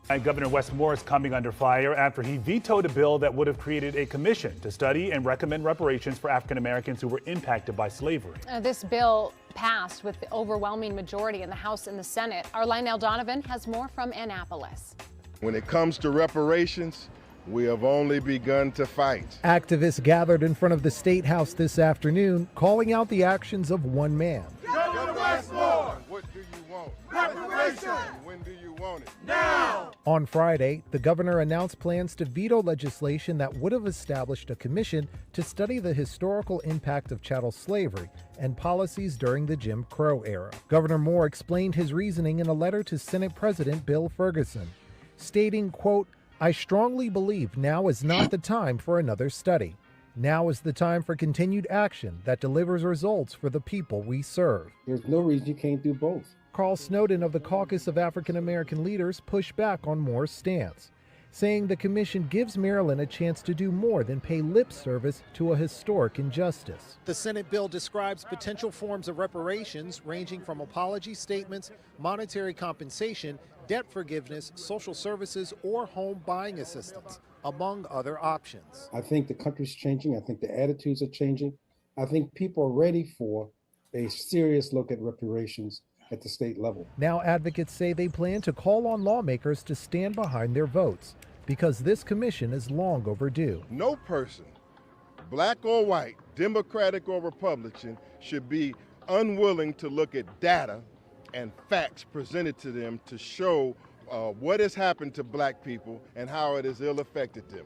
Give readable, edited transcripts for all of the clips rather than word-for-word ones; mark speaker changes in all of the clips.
Speaker 1: And Governor Wes Moore is coming under fire after he vetoed a bill that would have created a commission to study and recommend reparations for African Americans who were impacted by slavery.
Speaker 2: This bill passed with the overwhelming majority in the House and the Senate. Our Lionel Donovan has more from Annapolis.
Speaker 3: When it comes to reparations, we have only begun to fight.
Speaker 4: Activists gathered in front of the State House this afternoon, calling out the actions of one man.
Speaker 3: Governor Wes Moore! What do you want? Reparations! When do you want it?
Speaker 4: Now! On Friday, the governor announced plans to veto legislation that would have established a commission to study the historical impact of chattel slavery and policies during the Jim Crow era. Governor Moore explained his reasoning in a letter to Senate President Bill Ferguson, stating, quote, "I strongly believe now is not the time for another study. Now is the time for continued action that delivers results for the people we serve."
Speaker 5: There's no reason you can't do both.
Speaker 4: Carl Snowden of the Caucus of African American Leaders pushed back on Moore's stance, saying the commission gives Maryland a chance to do more than pay lip service to a historic injustice. The Senate bill describes potential forms of reparations ranging from apology statements, monetary compensation, debt forgiveness, social services, or home buying assistance, among other options.
Speaker 5: I think the country's changing. I think the attitudes are changing. I think people are ready for a serious look at reparations at the state level.
Speaker 4: Now advocates say they plan to call on lawmakers to stand behind their votes because this commission is long overdue.
Speaker 3: No person, black or white, Democratic or Republican, should be unwilling to look at data and facts presented to them to show what has happened to black people and how it has ill affected them,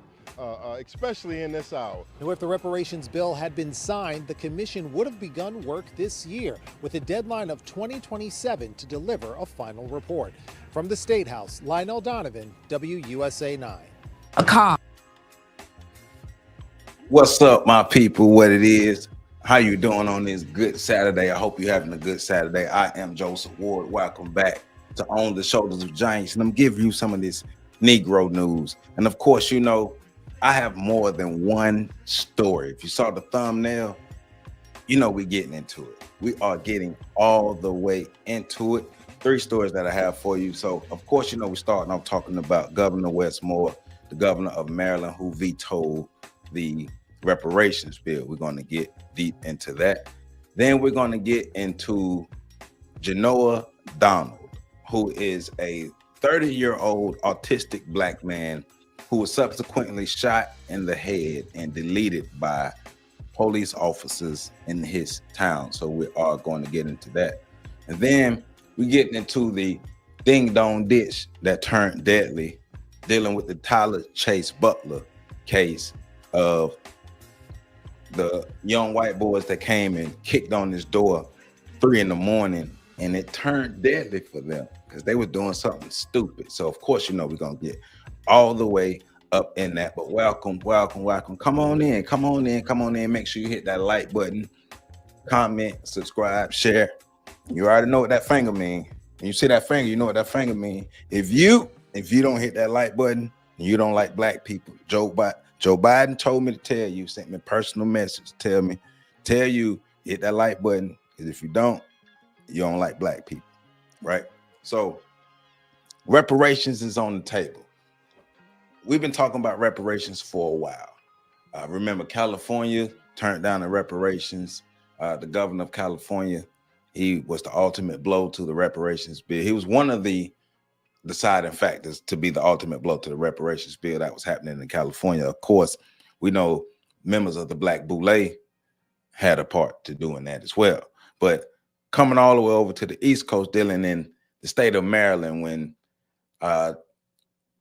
Speaker 3: especially in this hour.
Speaker 4: Now, if the reparations bill had been signed, the commission would have begun work this year with a deadline of 2027 to deliver a final report. From the State House, Lionel Donovan, WUSA 9.
Speaker 6: A call. What's up, my people? What it is? How you doing on this good Saturday? I hope you're having a good Saturday. I am Joseph Ward. Welcome back to On the Shoulders of Giants, and I'm giving you some of this Negro news. And of course, you know, I have more than one story. If you saw the thumbnail, you know we're getting into it. We are getting all the way into it. 3 stories that I have for you. So, of course, you know, we're starting off talking about Governor Wes Moore, the governor of Maryland, who vetoed the reparations bill. We're going to get deep into that. Then we're going to get into Genoa Donald, who is a 30-year-old autistic black man who was subsequently shot in the head and deleted by police officers in his town. So we are going to get into that. And then we're getting into the ding-dong ditch that turned deadly, dealing with the Tyler Chase Butler case of the young white boys that came and kicked on his door 3 in the morning, and it turned deadly for them because they were doing something stupid. So of course, you know, we're gonna get all the way up in that. But welcome. Come on in. Make sure you hit that like button, comment, subscribe, share. You already know what that finger means. When you see that finger, you know what that finger means. If you don't hit that like button and you don't like black people, Joe Biden told me to tell you, sent me a personal message, tell you hit that like button, because if you don't like black people, right? So reparations is on the table. We've been talking about reparations for a while. Remember, California turned down the reparations. The governor of California, he was the ultimate blow to the reparations bill. He was one of the deciding factors to be the ultimate blow to the reparations bill that was happening in California. Of course, we know members of the Black Boule had a part to doing that as well. But coming all the way over to the East Coast, dealing in the state of Maryland, when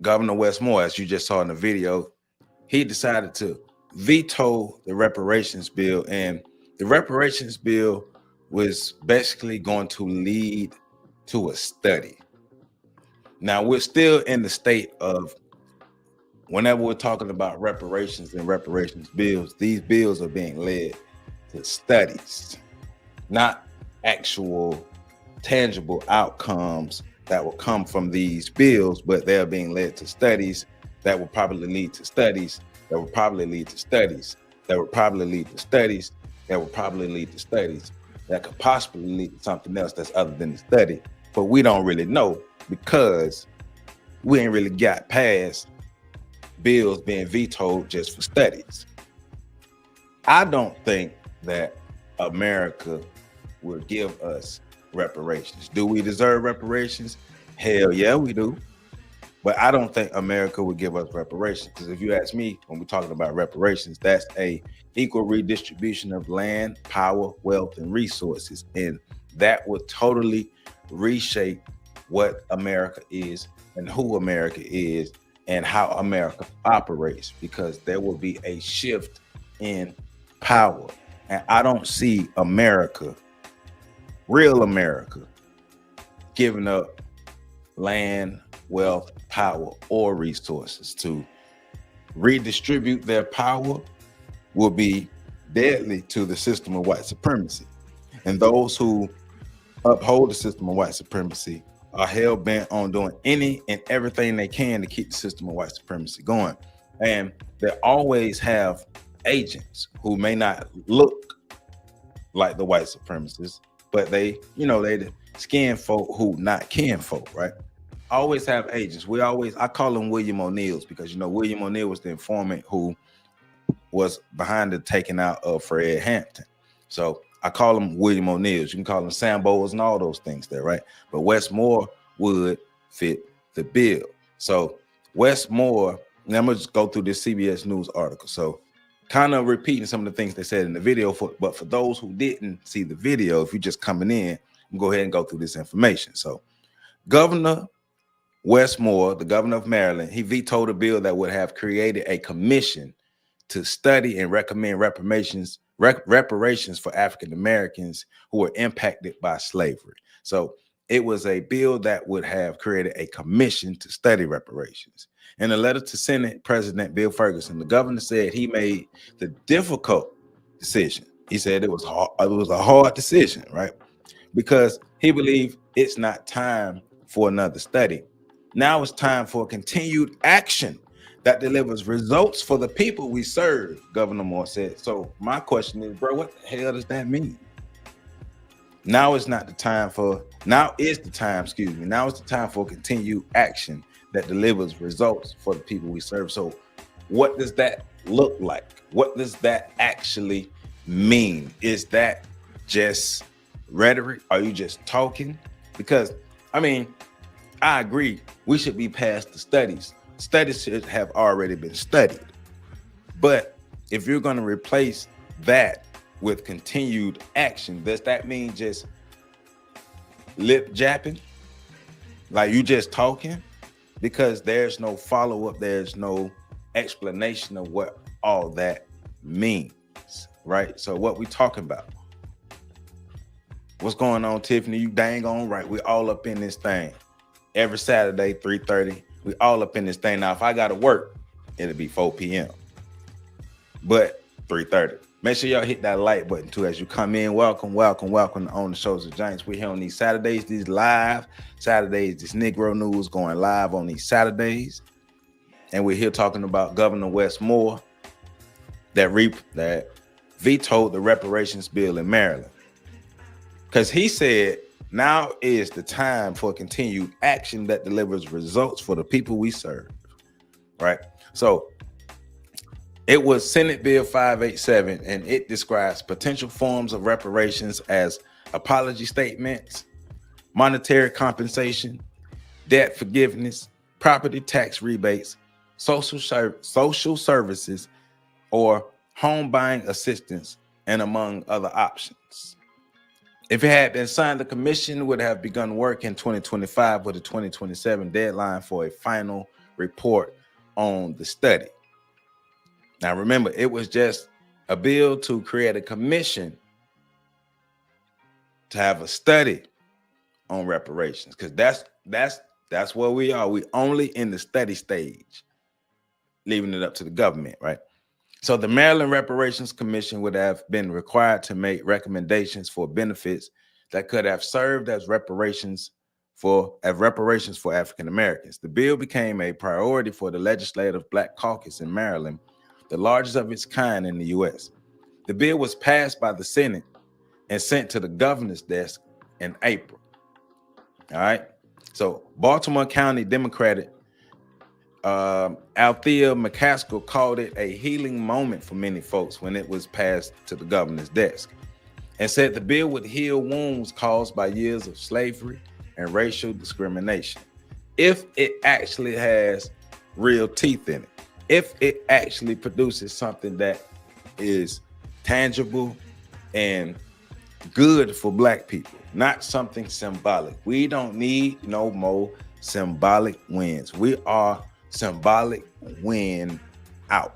Speaker 6: Governor Wes Moore, as you just saw in the video, he decided to veto the reparations bill. And the reparations bill was basically going to lead to a study. Now, we're still in the state of, whenever we're talking about reparations and reparations bills, these bills are being led to studies, not actual tangible outcomes that will come from these bills, but they're being led to studies that will probably lead to studies that will probably lead to studies that will probably lead to studies that will probably lead to studies that could possibly lead to something else that's other than the study. But we don't really know, because we ain't really got past bills being vetoed just for studies. I don't think that America will give us reparations. Do we deserve reparations? Hell yeah, we do. But I don't think America would give us reparations, because if you ask me, when we're talking about reparations, that's a equal redistribution of land, power, wealth, and resources. And that would totally reshape what America is and who America is and how America operates, because there will be a shift in power. And I don't see America, real America, giving up land, wealth, power, or resources. To redistribute their power will be deadly to the system of white supremacy. And those who uphold the system of white supremacy are hell-bent on doing any and everything they can to keep the system of white supremacy going. And they always have agents who may not look like the white supremacists, but they, they the skin folk who not kin folk, right? Always have agents. I call them William O'Neills, because William O'Neill was the informant who was behind the taking out of Fred Hampton. So I call them William O'Neills. You can call them Sambos and all those things there, right? But Westmore would fit the bill. So Westmore, and I'm gonna just go through this CBS News article. So kind of repeating some of the things they said in the video, but for those who didn't see the video, if you're just coming in, I'm go ahead and go through this information. So Governor Westmore, the governor of Maryland, he vetoed a bill that would have created a commission to study and recommend reparations for African Americans who were impacted by slavery. So it was a bill that would have created a commission to study reparations. In a letter to Senate President Bill Ferguson, the governor said he made the difficult decision. He said it was hard, it was a hard decision, right? Because he believed it's not time for another study. Now it's time for continued action that delivers results for the people we serve, Governor Moore said. So my question is, bro, what the hell does that mean? Now is the time for continued action that delivers results for the people we serve. So what does that look like? What does that actually mean? Is that just rhetoric? Are you just talking? Because I agree, we should be past the studies. Studies should have already been studied. But if you're going to replace that with continued action, does that mean just lip japping? Like you just talking? Because there's no follow-up, there's no explanation of what all that means, right? So what we talking about? What's going on, Tiffany? You dang on right. We all up in this thing. Every Saturday, 3:30, we all up in this thing. Now, if I got to work, it'll be 4 p.m. But 3:30. Make sure y'all hit that like button too as you come in. Welcome to On the Shoulders of Giants. We're here on these Saturdays, these live Saturdays, this Negro News going live on these Saturdays. And we're here talking about Governor Westmore that vetoed the reparations bill in Maryland. Because he said, now is the time for continued action that delivers results for the people we serve, right? So it was Senate Bill 587, and it describes potential forms of reparations as apology statements, monetary compensation, debt forgiveness, property tax rebates, social services, or home buying assistance, and among other options. If it had been signed, the commission would have begun work in 2025 with a 2027 deadline for a final report on the study. Now, remember, it was just a bill to create a commission to have a study on reparations, because that's where we are. We only in the study stage, leaving it up to the government, right? So the Maryland Reparations Commission would have been required to make recommendations for benefits that could have served as reparations for African Americans. The bill became a priority for the Legislative Black Caucus in Maryland, the largest of its kind in the U.S. The bill was passed by the Senate and sent to the governor's desk in April. All right. So Baltimore County Democratic Althea McCaskill called it a healing moment for many folks when it was passed to the governor's desk, and said the bill would heal wounds caused by years of slavery and racial discrimination. If it actually has real teeth in it, if it actually produces something that is tangible and good for Black people, not something symbolic. We don't need no more symbolic wins. We are symbolic win out.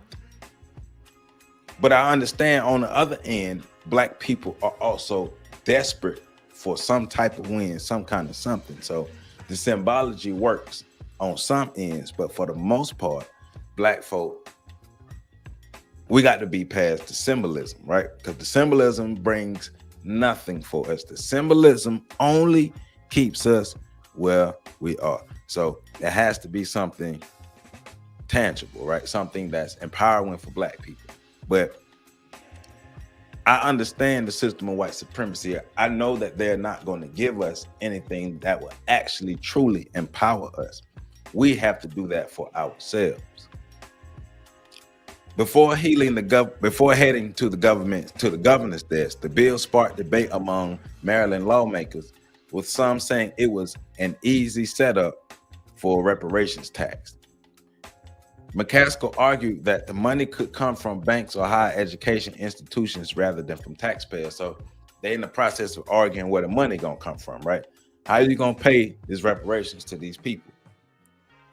Speaker 6: But I understand on the other end, Black people are also desperate for some type of win, some kind of something. So the symbology works on some ends, but for the most part, Black folk, we got to be past the symbolism, right? Because the symbolism brings nothing for us. The symbolism only keeps us where we are. So there has to be something tangible, right? Something that's empowering for Black people. But I understand the system of white supremacy. I know that they're not going to give us anything that will actually truly empower us. We have to do that for ourselves. Before heading to the governor's desk, the bill sparked debate among Maryland lawmakers, with some saying it was an easy setup for a reparations tax. McCaskill argued that the money could come from banks or higher education institutions rather than from taxpayers. So they're in the process of arguing where the money gonna come from, right? How are you gonna pay these reparations to these people?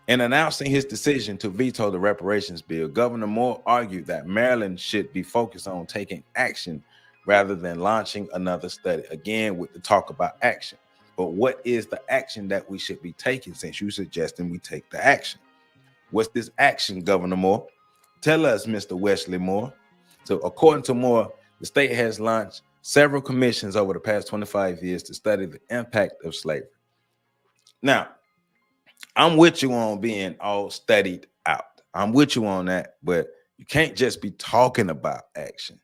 Speaker 6: In announcing his decision to veto the reparations bill, Governor Moore argued that Maryland should be focused on taking action rather than launching another study. Again, with the talk about action. But what is the action that we should be taking, since you're suggesting we take the action? What's this action, Governor Moore? Tell us, Mr. Wesley Moore. So according to Moore, the state has launched several commissions over the past 25 years to study the impact of slavery. Now, I'm with you on being all studied out. I'm with you on that, but you can't just be talking about action.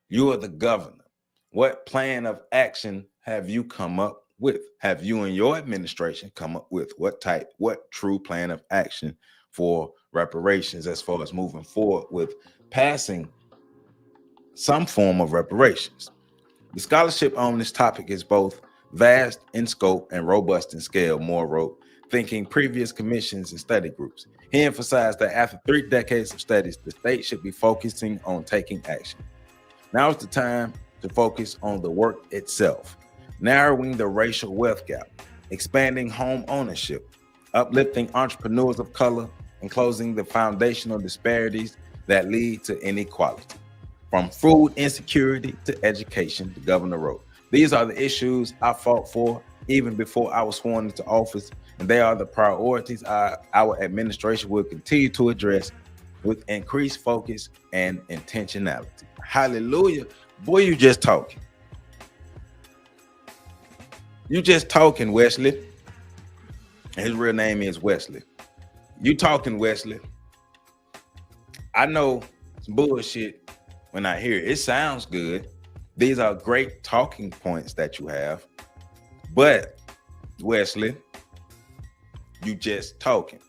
Speaker 6: You are the governor. What plan of action have you come up with? Have you and your administration come up with? What true plan of action for reparations as far as moving forward with passing some form of reparations? The scholarship on this topic is both vast in scope and robust in scale, Moore wrote, thinking previous commissions and study groups. He emphasized that after 3 decades of studies, the state should be focusing on taking action. Now is the time to focus on the work itself, narrowing the racial wealth gap, expanding home ownership, uplifting entrepreneurs of color, and closing the foundational disparities that lead to inequality. From food insecurity to education, the governor wrote. These are the issues I fought for even before I was sworn into office, and they are the priorities our administration will continue to address with increased focus and intentionality. Hallelujah. Boy, you just talking. You just talking, Wesley. His real name is Wesley. You talking, Wesley. I know some bullshit when I hear it. It sounds good. These are great talking points that you have. But, Wesley, you just talking.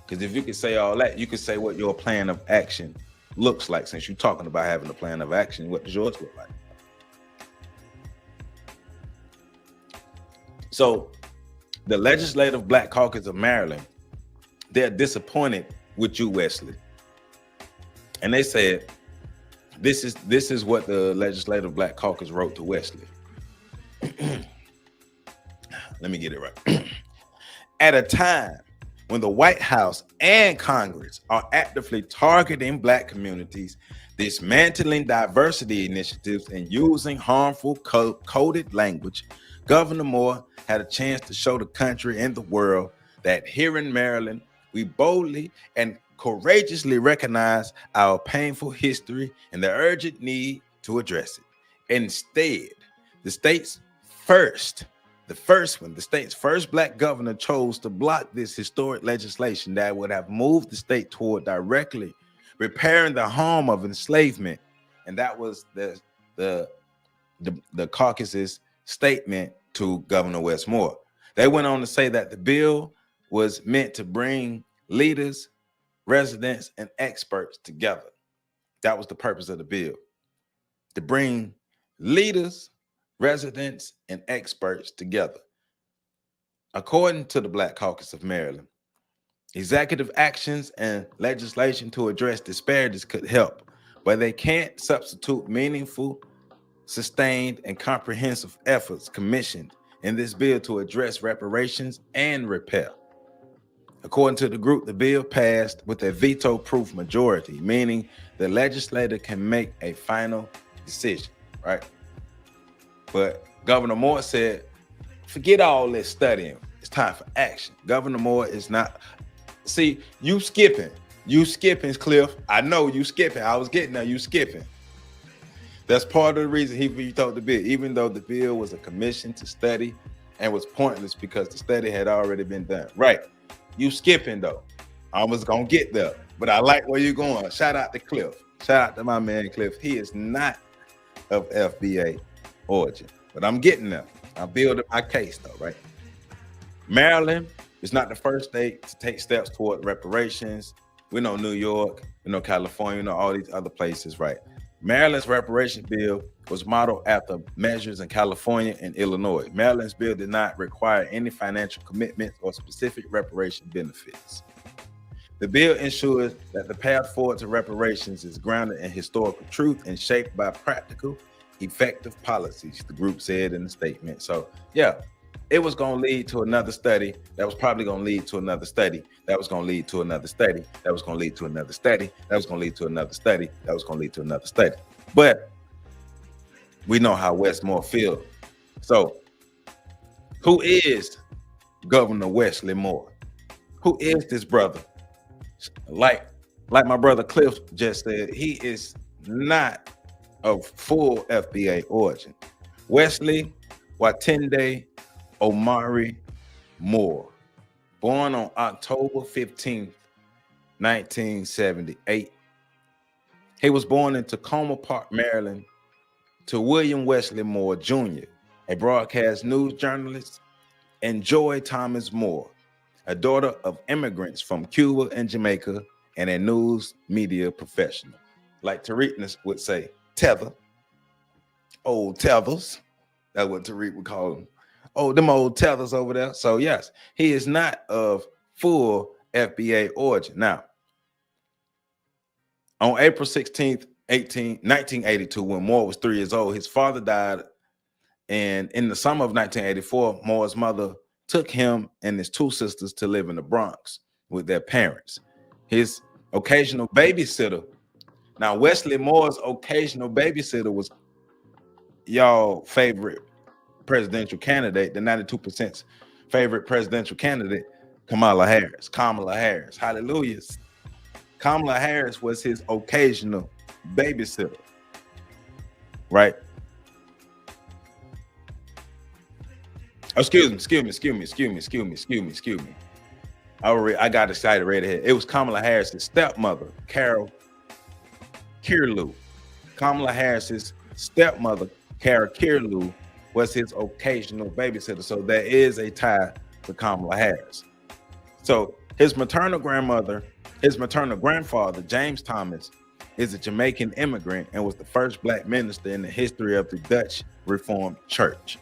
Speaker 6: Because if you could say all that, you could say what your plan of action looks like. Since you're talking about having a plan of action, what does yours look like? So, the Legislative Black Caucus of Maryland, they're disappointed with you, Wesley. And they said, this is what the Legislative Black Caucus wrote to Wesley. Let me get it right. At a time when the White House and Congress are actively targeting Black communities, dismantling diversity initiatives, and using harmful coded language, Governor Moore had a chance to show the country and the world that here in Maryland, we boldly and courageously recognize our painful history and the urgent need to address it. Instead, the state's first Black governor chose to block this historic legislation that would have moved the state toward directly repairing the harm of enslavement. And that was the caucus's statement to Governor Wes Moore. They went on to say that the bill was meant to bring leaders residents, and experts together. That was the purpose of the bill, to bring leaders, residents, and experts together. According to the Black Caucus of Maryland, executive actions and legislation to address disparities could help, but they can't substitute meaningful, sustained, and comprehensive efforts commissioned in this bill to address reparations and repair. According to the group, the bill passed with a veto-proof majority, meaning the legislator can make a final decision, right? But Governor Moore said, forget all this studying. It's time for action. Governor Moore is not... See, you skipping, Cliff. I know you skipping. I was getting there, you skipping. That's part of the reason he vetoed the bill, even though the bill was a commission to study and was pointless because the study had already been done. Right. You skipping though. I was gonna get there, but I like where you're going. Shout out to Cliff. Shout out to my man Cliff. He is not of FBA origin, but I'm getting there. I'm building my case though, right? Maryland is not the first state to take steps toward reparations. We know New York, we know California, we know all these other places, right? Maryland's reparation bill was modeled after measures in California and Illinois. Maryland's bill did not require any financial commitments or specific reparation benefits. The bill ensures that the path forward to reparations is grounded in historical truth and shaped by practical, effective policies, the group said in the statement. So, yeah, it was going to lead to another study that was probably going to lead to another study that was going to lead to another study that was going to lead to another study that was going to lead to another study that was going to lead to another study. But we know how Westmore feels. So who is Governor Wesley Moore? Who is this brother? Like my brother Cliff just said, he is not of full FBA origin. Wesley Watende Omari Moore, born on October 15th, 1978. He was born in Tacoma Park, Maryland, to William Wesley Moore Jr., a broadcast news journalist, and Joy Thomas Moore, a daughter of immigrants from Cuba and Jamaica, and a news media professional. Like Tariq would say, tether, old tethers. That's what Tariq would call them. Oh, them old tethers over there. So yes, he is not of full FBA origin. Now, on April 16th, 1982, when Moore was 3 years old, his father died. And in the summer of 1984, Moore's mother took him and his 2 sisters to live in the Bronx with their parents. His occasional babysitter. Now, Wesley Moore's occasional babysitter was y'all favorite presidential candidate, the 92% favorite presidential candidate, Kamala Harris. Hallelujah. Kamala Harris was his occasional babysitter, right? Oh, excuse me. I got excited right ahead. It was Kamala Harris's stepmother, Carol Kierlew. Kamala Harris's stepmother, Carol Kierlew, was his occasional babysitter. So there is a tie to Kamala Harris. So his maternal grandfather, James Thomas, is a Jamaican immigrant and was the first Black minister in the history of the Dutch Reformed Church.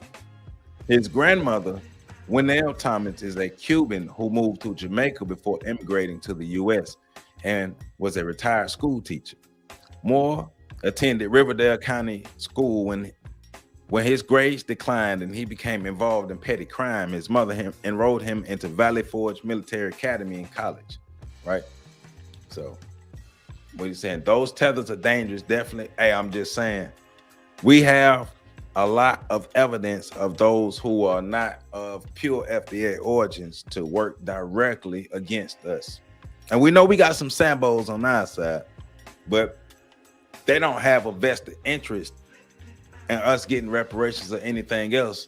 Speaker 6: His grandmother, Winnell Thomas, is a Cuban who moved to Jamaica before immigrating to the U.S. and was a retired school teacher. Moore attended Riverdale County School. When his grades declined and he became involved in petty crime, his mother enrolled him into Valley Forge Military Academy in college, right? So what he's saying, those tethers are dangerous, definitely. Hey, I'm just saying, we have a lot of evidence of those who are not of pure FBA origins to work directly against us. And we know we got some Sambos on our side, but they don't have a vested interest and us getting reparations or anything else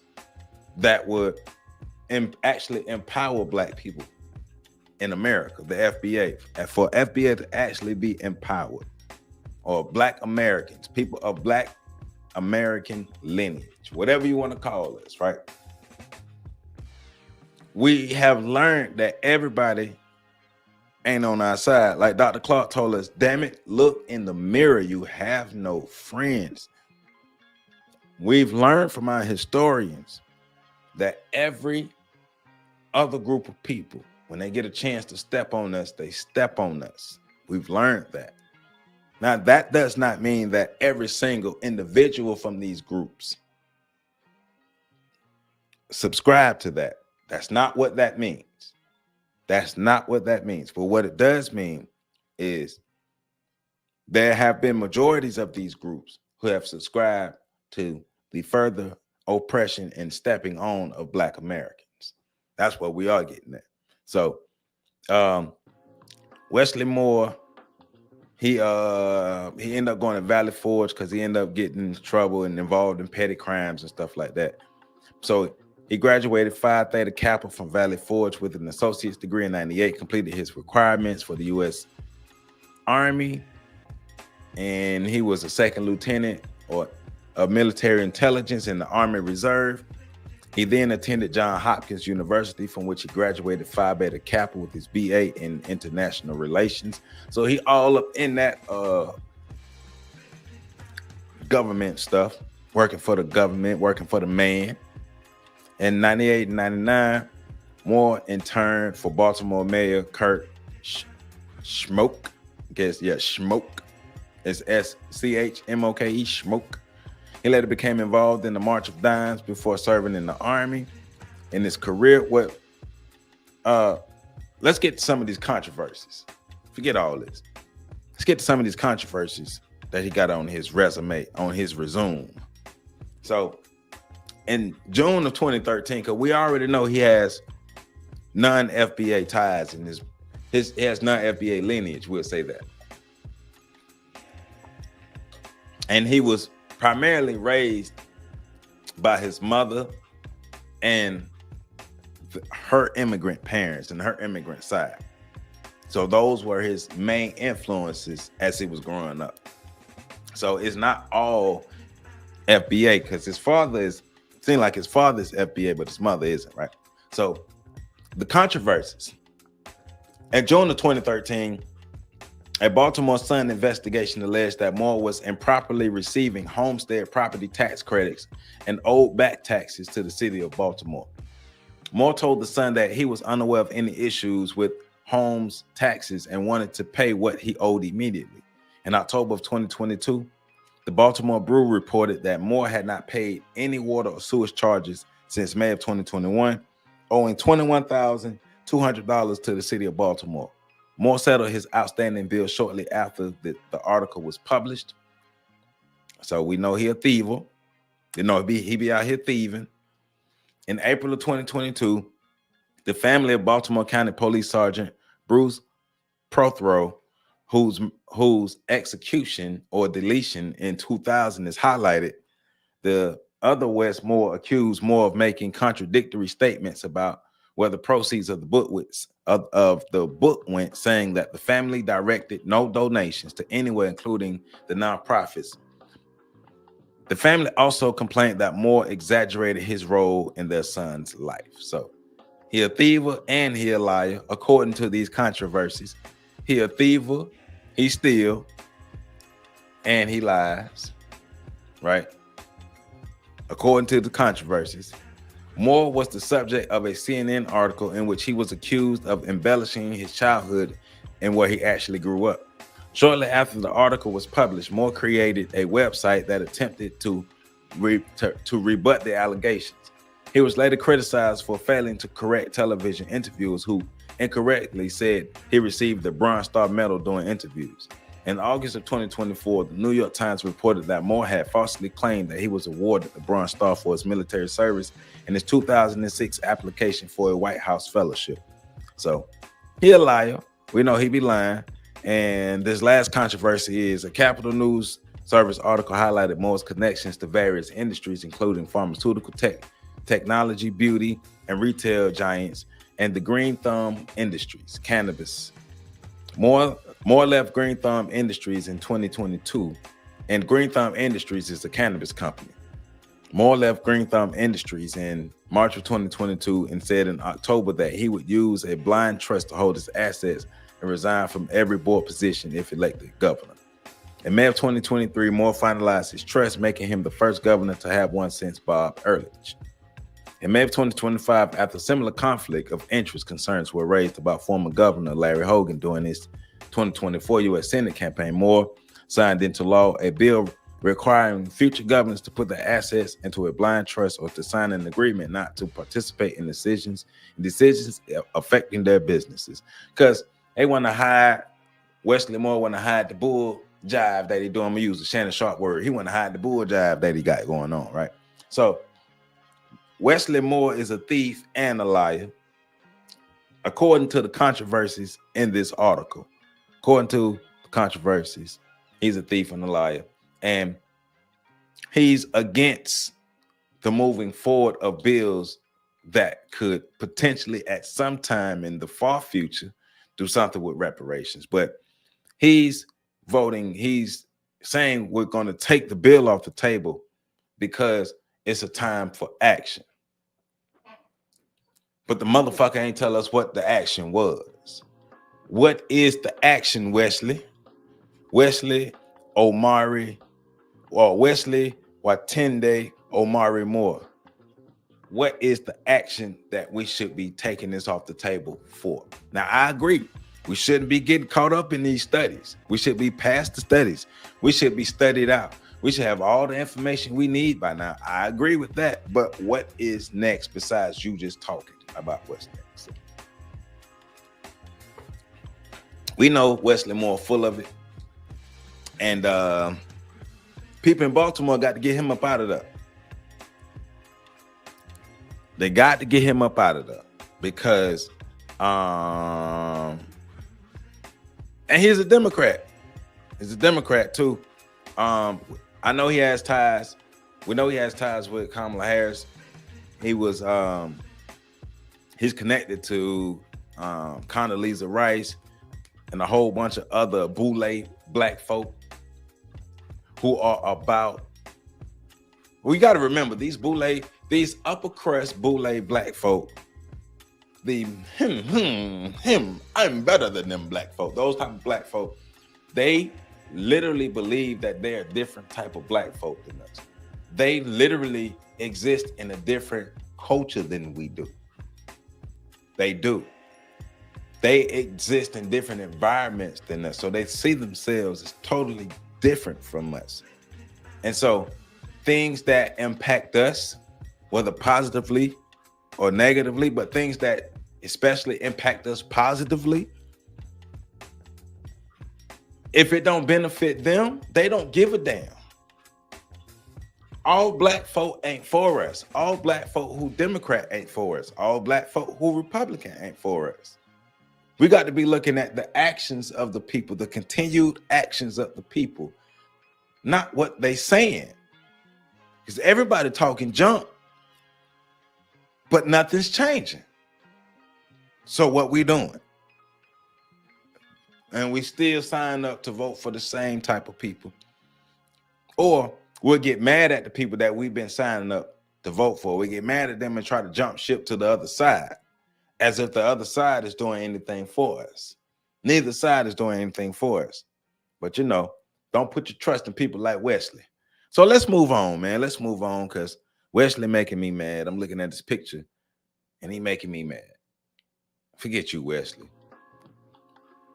Speaker 6: that would actually empower Black people in America, the FBA. And for FBA to actually be empowered, or Black Americans, people of Black American lineage, whatever you want to call us, right? We have learned that everybody ain't on our side. Like Dr. Clark told us, damn it, look in the mirror. You have no friends. We've learned from our historians that every other group of people, when they get a chance to step on us, they step on us. We've learned that. Now, that does not mean that every single individual from these groups subscribe to that. That's not what that means. That's not what that means. But what it does mean is there have been majorities of these groups who have subscribed to the further oppression and stepping on of Black Americans. That's what we are getting at. So Wesley Moore, he ended up going to Valley Forge because he ended up getting in trouble and involved in petty crimes and stuff like that. So he graduated Phi Theta Kappa from Valley Forge with an associate's degree in '98, completed his requirements for the U.S. Army, and he was a second lieutenant of military intelligence in the Army Reserve. He then attended Johns Hopkins University, from which he graduated Phi Beta Kappa with his BA in international relations. So he all up in that government stuff, working for the government, working for the man. In '98 and '99, Moore interned for Baltimore Mayor Kurt Schmoke. Schmoke. It's SCHMOKE, Schmoke. He later became involved in the March of Dimes before serving in the Army. In his career, let's get to some of these controversies. Forget all this. Let's get to some of these controversies that he got on his resume, on his resume. So in June of 2013, because we already know he has non-FBA ties in he has non-FBA lineage, we'll say that. And he was primarily raised by his mother and her immigrant parents and her immigrant side. So those were his main influences as he was growing up. So it's not all FBA, because his father seemed like his father's FBA, but his mother isn't, right? So the controversies. In June of 2013, a Baltimore Sun investigation alleged that Moore was improperly receiving homestead property tax credits and owed back taxes to the city of Baltimore. Moore told the Sun that he was unaware of any issues with homes taxes and wanted to pay what he owed immediately. In October of 2022, the Baltimore Brew reported that Moore had not paid any water or sewage charges since May of 2021, owing $21,200 to the city of Baltimore. Moore settled his outstanding bill shortly after the article was published. So we know he a thiever. You know, he be out here thieving. In April of 2022, the family of Baltimore County Police Sergeant Bruce Prothero, whose execution or deletion in 2000 is highlighted, the other Wes Moore accused Moore of making contradictory statements about where the proceeds of the book went, saying that the family directed no donations to anywhere, including the nonprofits. The family also complained that Moore exaggerated his role in their son's life. So he a thiever and he a liar, according to these controversies. He a thiever, he steals, and he lies, right? According to the controversies. Moore was the subject of a CNN article in which he was accused of embellishing his childhood and where he actually grew up. Shortly after the article was published, Moore created a website that attempted to rebut the allegations. He was later criticized for failing to correct television interviewers who incorrectly said he received the Bronze Star Medal during interviews. In August of 2024, the New York Times reported that Moore had falsely claimed that he was awarded the Bronze Star for his military service in his 2006 application for a White House fellowship. So he a liar. We know he be lying. And this last controversy is a Capital News Service article highlighted Moore's connections to various industries, including pharmaceutical technology, beauty, and retail giants, and the Green Thumb Industries, cannabis. Moore left Green Thumb Industries in 2022, and Green Thumb Industries is a cannabis company. Moore left Green Thumb Industries in March of 2022 and said in October that he would use a blind trust to hold his assets and resign from every board position if elected governor. In May of 2023, Moore finalized his trust, making him the first governor to have one since Bob Ehrlich. In May of 2025, after similar conflict of interest concerns were raised about former Governor Larry Hogan during his 2024 U.S. Senate campaign, Moore signed into law a bill requiring future governors to put their assets into a blind trust or to sign an agreement not to participate in decisions affecting their businesses. Because they want to hide, Wesley Moore want to hide the bull jive that he doing. I'm gonna use a Shannon Sharp word. He want to hide the bull jive that he got going on, right? So Wesley Moore is a thief and a liar, according to the controversies in this article. According to the controversies, he's a thief and a liar. And he's against the moving forward of bills that could potentially at some time in the far future do something with reparations. But he's voting, he's saying we're going to take the bill off the table because it's a time for action. But the motherfucker ain't tell us what the action was. What is the action, Wesley? Wesley Omari, or Wesley Watende Omari Moore. What is the action that we should be taking this off the table for? Now, I agree. We shouldn't be getting caught up in these studies. We should be past the studies. We should be studied out. We should have all the information we need by now. I agree with that. But what is next besides you just talking about what's next? We know Wesley Moore full of it. And people in Baltimore got to get him up out of there. They got to get him up out of there because and he's a Democrat. He's a Democrat too. I know he has ties. We know he has ties with Kamala Harris. He was he's connected to Condoleezza Rice and a whole bunch of other boule black folk who are about, we got to remember these upper crust boule black folk, I'm better than them black folk, those type of black folk, they literally believe that they're a different type of black folk than us. They literally exist in a different culture than we do. They do. They exist in different environments than us. So they see themselves as totally different from us. And so things that impact us, whether positively or negatively, but things that especially impact us positively, if it don't benefit them, they don't give a damn. All black folk ain't for us. All black folk who Democrat ain't for us. All black folk who Republican ain't for us. We got to be looking at the actions of the people, the continued actions of the people, not what they saying. Because everybody talking junk, but nothing's changing. So what we doing? And we still sign up to vote for the same type of people. Or we'll get mad at the people that we've been signing up to vote for. We get mad at them and try to jump ship to the other side, as if the other side is doing anything for us. Neither side is doing anything for us. But you know, don't put your trust in people like Wesley. So let's move on, man. Let's move on, because Wesley making me mad. I'm looking at this picture and he making me mad. Forget you, Wesley.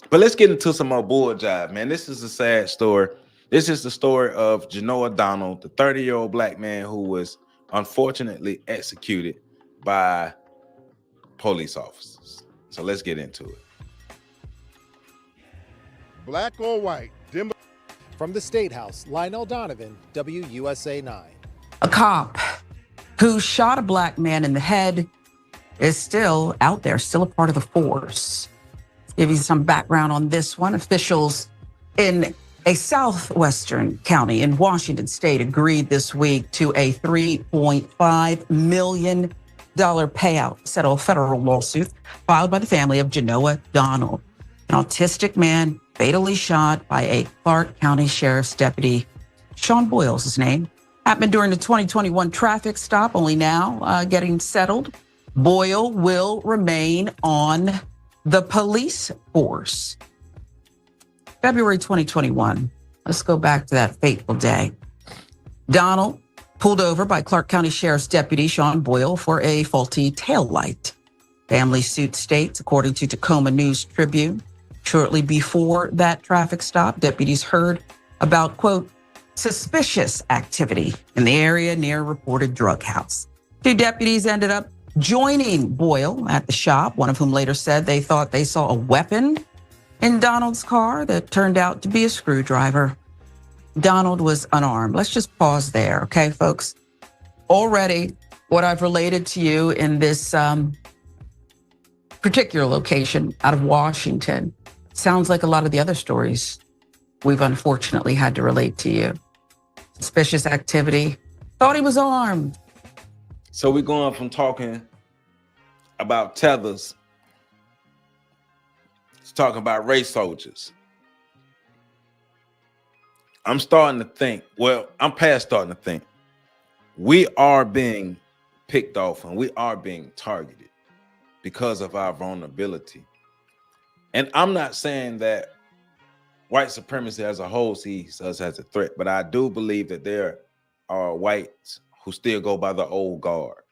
Speaker 6: But let's get into some more bull jive, man. This is a sad story. This is the story of Genoa Donald, the 30-year-old black man who was unfortunately executed by police officers. So let's get into it.
Speaker 3: Black or white,
Speaker 4: From the State House, Lionel Donovan, WUSA 9.
Speaker 7: A cop who shot a black man in the head is still out there, still a part of the force. Give you some background on this one. Officials in a southwestern county in Washington state agreed this week to a $3.5 million payout to settle a federal lawsuit filed by the family of Genoa Donald, an autistic man fatally shot by a Clark County Sheriff's deputy. Sean Boyle's his name, Happened during the 2021 traffic stop, only now getting settled. Boyle will remain on the police force. February 2021. Let's go back to that fateful day. Donald pulled over by Clark County Sheriff's Deputy Sean Boyle for a faulty taillight. Family suit states, according to Tacoma News Tribune, shortly before that traffic stop, deputies heard about, quote, suspicious activity in the area near reported drug house. Two deputies ended up joining Boyle at the shop, one of whom later said they thought they saw a weapon in Donald's car that turned out to be a screwdriver. Donald was unarmed. Let's just pause there, okay, folks? Already, what I've related to you in this particular location out of Washington sounds like a lot of the other stories we've unfortunately had to relate to you. Suspicious activity. Thought he was armed.
Speaker 6: So we're going from talking about tethers to talking about race soldiers. I'm starting to think, well, I'm past starting to think, we are being picked off and we are being targeted because of our vulnerability. And I'm not saying that white supremacy as a whole sees us as a threat, but I do believe that there are whites who still go by the old guard.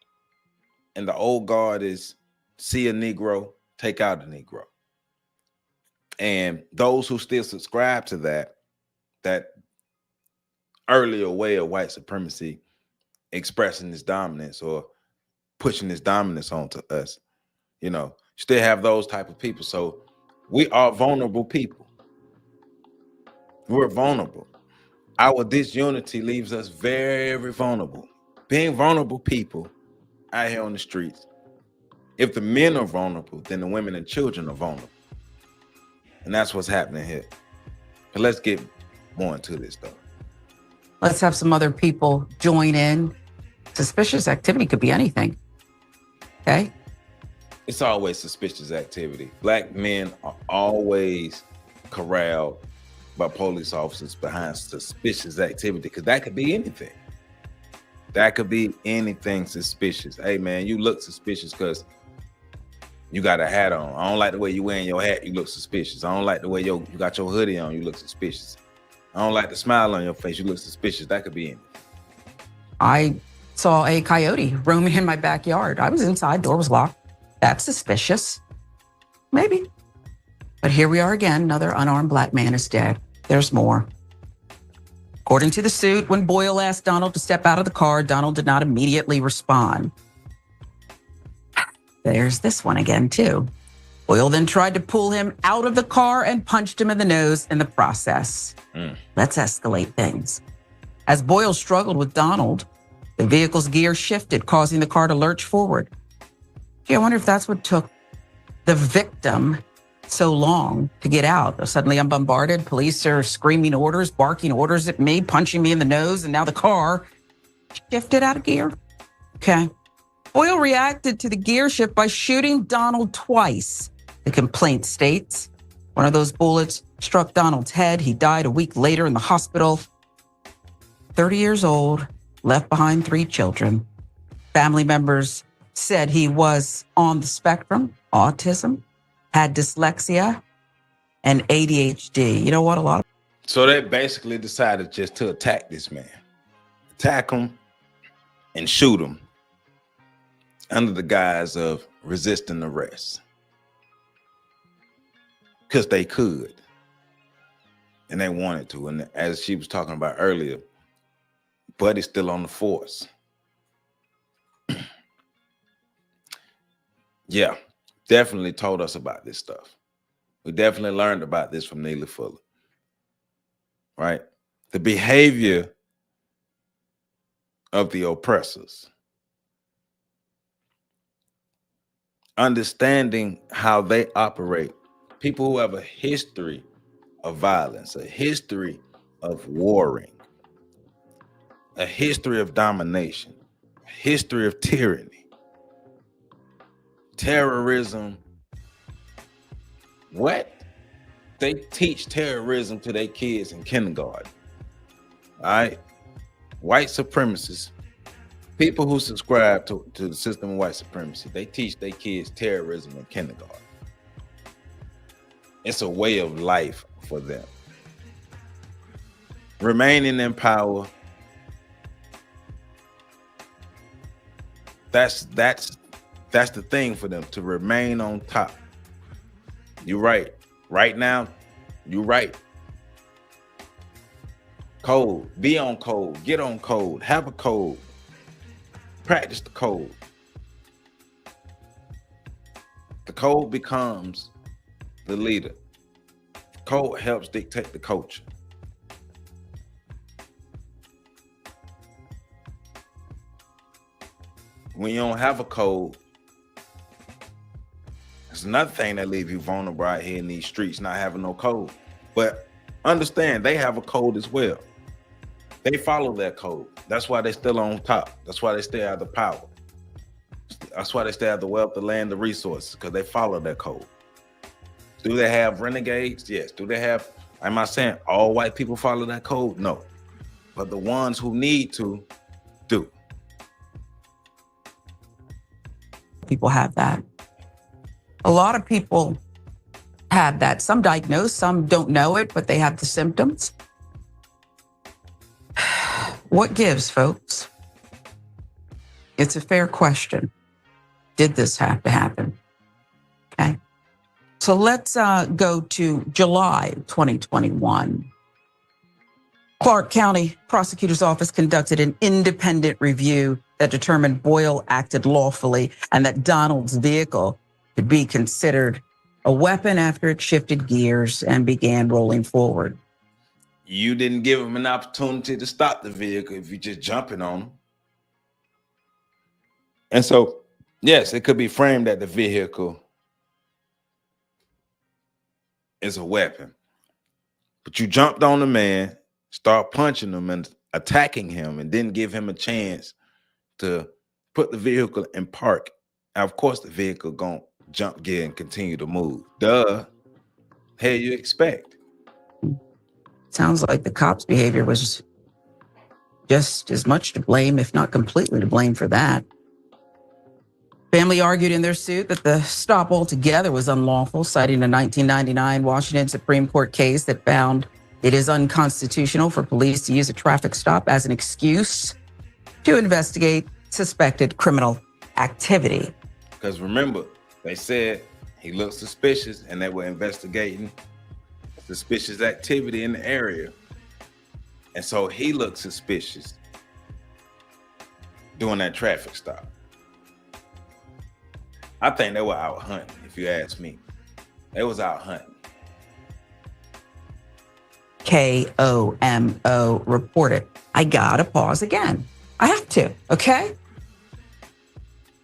Speaker 6: And the old guard is see a Negro, take out a Negro. And those who still subscribe to that earlier way of white supremacy expressing this dominance or pushing this dominance onto us, you know, still have those type of people. So we are vulnerable people. We're vulnerable. Our disunity leaves us very vulnerable. Being vulnerable people out here on the streets. If the men are vulnerable, then the women and children are vulnerable. And that's what's happening here. But let's get more into this though.
Speaker 7: Let's have some other people join in. Suspicious activity could be anything. Okay?
Speaker 6: It's always suspicious activity. Black men are always corralled by police officers behind suspicious activity, because that could be anything. That could be anything suspicious. Hey man, you look suspicious because you got a hat on. I don't like the way you wearing your hat, you look suspicious. I don't like the way you got your hoodie on, you look suspicious. I don't like the smile on your face, you look suspicious. That could be anything.
Speaker 7: I saw a coyote roaming in my backyard. I was inside, door was locked. That's suspicious. Maybe. But here we are again, another unarmed black man is dead. There's more. According to the suit, when Boyle asked Donald to step out of the car, Donald did not immediately respond. There's this one again, too. Boyle then tried to pull him out of the car and punched him in the nose in the process. Let's escalate things. As Boyle struggled with Donald, the vehicle's gear shifted, causing the car to lurch forward. Gee, I wonder if that's what took the victim so long to get out. Suddenly I'm bombarded. Police are screaming orders, barking orders at me, punching me in the nose, and now the car shifted out of gear. Okay. Boyle reacted to the gear shift by shooting Donald twice. The complaint states one of those bullets struck Donald's head. He died a week later in the hospital. 30 years old, left behind 3 children. Family members said he was on the spectrum, autism, had dyslexia, and ADHD. You know what?
Speaker 6: So they basically decided just to attack this man. Attack him and shoot him under the guise of resisting arrest. Because they could. And they wanted to. And as she was talking about earlier, Buddy's still on the force. Yeah, definitely told us about this stuff. We definitely learned about this from Neely Fuller. Right? The behavior of the oppressors. Understanding how they operate. People who have a history of violence, a history of warring, a history of domination, a history of tyranny, terrorism. What? They teach terrorism to their kids in kindergarten. All right? white supremacists, people who subscribe to the system of white supremacy, they teach their kids terrorism in kindergarten. It's a way of life for them. Remaining in power, that's the thing for them, to remain on top. You're right. Right now, you're right. Code. Be on code. Get on code. Have a code. Practice the code. The code becomes the leader. Code helps dictate the culture. When you don't have a code, it's another thing that leaves you vulnerable out here in these streets, not having no code. But understand, they have a code as well. They follow that code. That's why they're still on top. That's why they still have the power. That's why they still have the wealth, the land, the resources, because they follow that code. Do they have renegades? Yes. Do they have, am I saying all white people follow that code? No. But the ones who need to do.
Speaker 7: People have that. A lot of people have that. Some diagnosed, some don't know it, but they have the symptoms. What gives, folks? It's a fair question. Did this have to happen? Okay. So let's go to July 2021. Clark County Prosecutor's Office conducted an independent review that determined Boyle acted lawfully and that Donald's vehicle could be considered a weapon after it shifted gears and began rolling forward.
Speaker 6: You didn't give him an opportunity to stop the vehicle if you're just jumping on him. And so, yes, it could be framed that the vehicle is a weapon. But you jumped on the man, start punching him and attacking him, and didn't give him a chance to put the vehicle in park. Now, of course, the vehicle gonna jump gear and continue to move. Duh. Hell, you expect.
Speaker 7: Sounds like the cops' behavior was just as much to blame, if not completely to blame for that. Family argued in their suit that the stop altogether was unlawful, citing a 1999 Washington Supreme Court case that found it is unconstitutional for police to use a traffic stop as an excuse to investigate suspected criminal activity.
Speaker 6: Because remember, they said he looked suspicious and they were investigating suspicious activity in the area. And so he looked suspicious doing that traffic stop. I think they were out hunting, if you ask me. They was out hunting.
Speaker 7: KOMO reported. I gotta pause again. I have to, okay?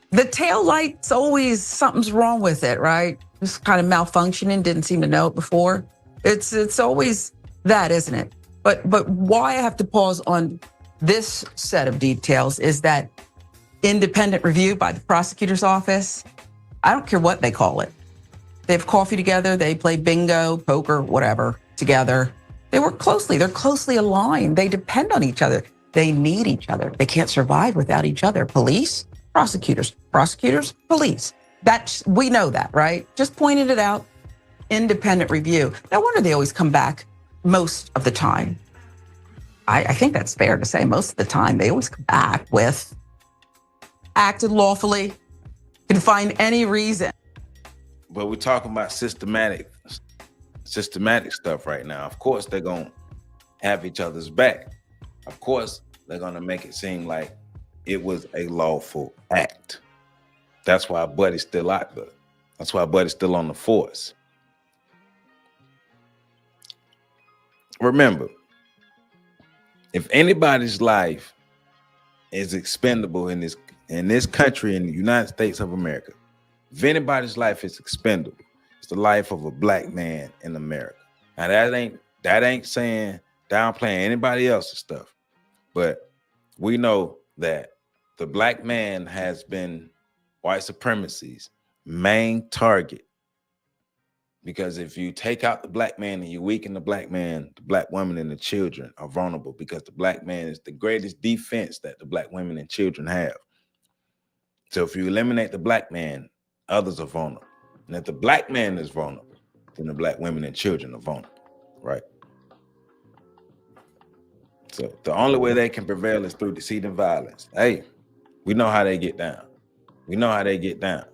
Speaker 7: The tail light's always, something's wrong with it, right? It's kind of malfunctioning, didn't seem to know it before. It's always that, isn't it? But why I have to pause on this set of details is that independent review by the prosecutor's office, I don't care what they call it. They have coffee together, they play bingo, poker, whatever, together. They work closely, they're closely aligned. They depend on each other. They need each other. They can't survive without each other. Police, prosecutors, prosecutors, police. We know that, right? Just pointed it out. Independent review. No wonder they always come back most of the time. I think that's fair to say. Most of the time, they always come back with acted lawfully, can find any reason.
Speaker 6: But we're talking about systematic stuff right now. Of course, they're going to have each other's back. Of course, they're going to make it seem like it was a lawful act. That's why Buddy's still out there. That's why Buddy's still on the force. Remember, if anybody's life is expendable in this country, in the United States of America, if anybody's life is expendable, it's the life of a black man in America. Now that ain't saying downplaying anybody else's stuff, but we know that the black man has been white supremacy's main target Because if you take out the black man and you weaken the black man, the black woman and the children are vulnerable, because the black man is the greatest defense that the black women and children have. So if you eliminate the black man, others are vulnerable. And if the black man is vulnerable, then the black women and children are vulnerable, right? So the only way they can prevail is through deceit and violence. Hey, we know how they get down. We know how they get down.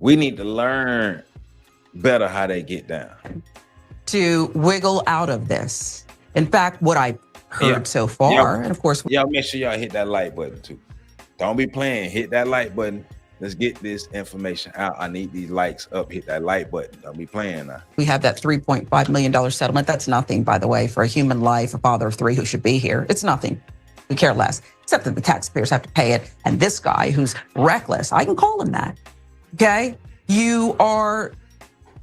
Speaker 6: We need to learn better how they get down.
Speaker 7: To wiggle out of this. In fact, what I've heard so far, and of course,
Speaker 6: y'all make sure y'all hit that like button too. Don't be playing. Hit that like button. Let's get this information out. I need these likes up. Hit that like button. Don't be playing now.
Speaker 7: We have that $3.5 million settlement. That's nothing, by the way, for a human life, a father of three who should be here. It's nothing. We care less, except that the taxpayers have to pay it. And this guy who's reckless, I can call him that. Okay? You are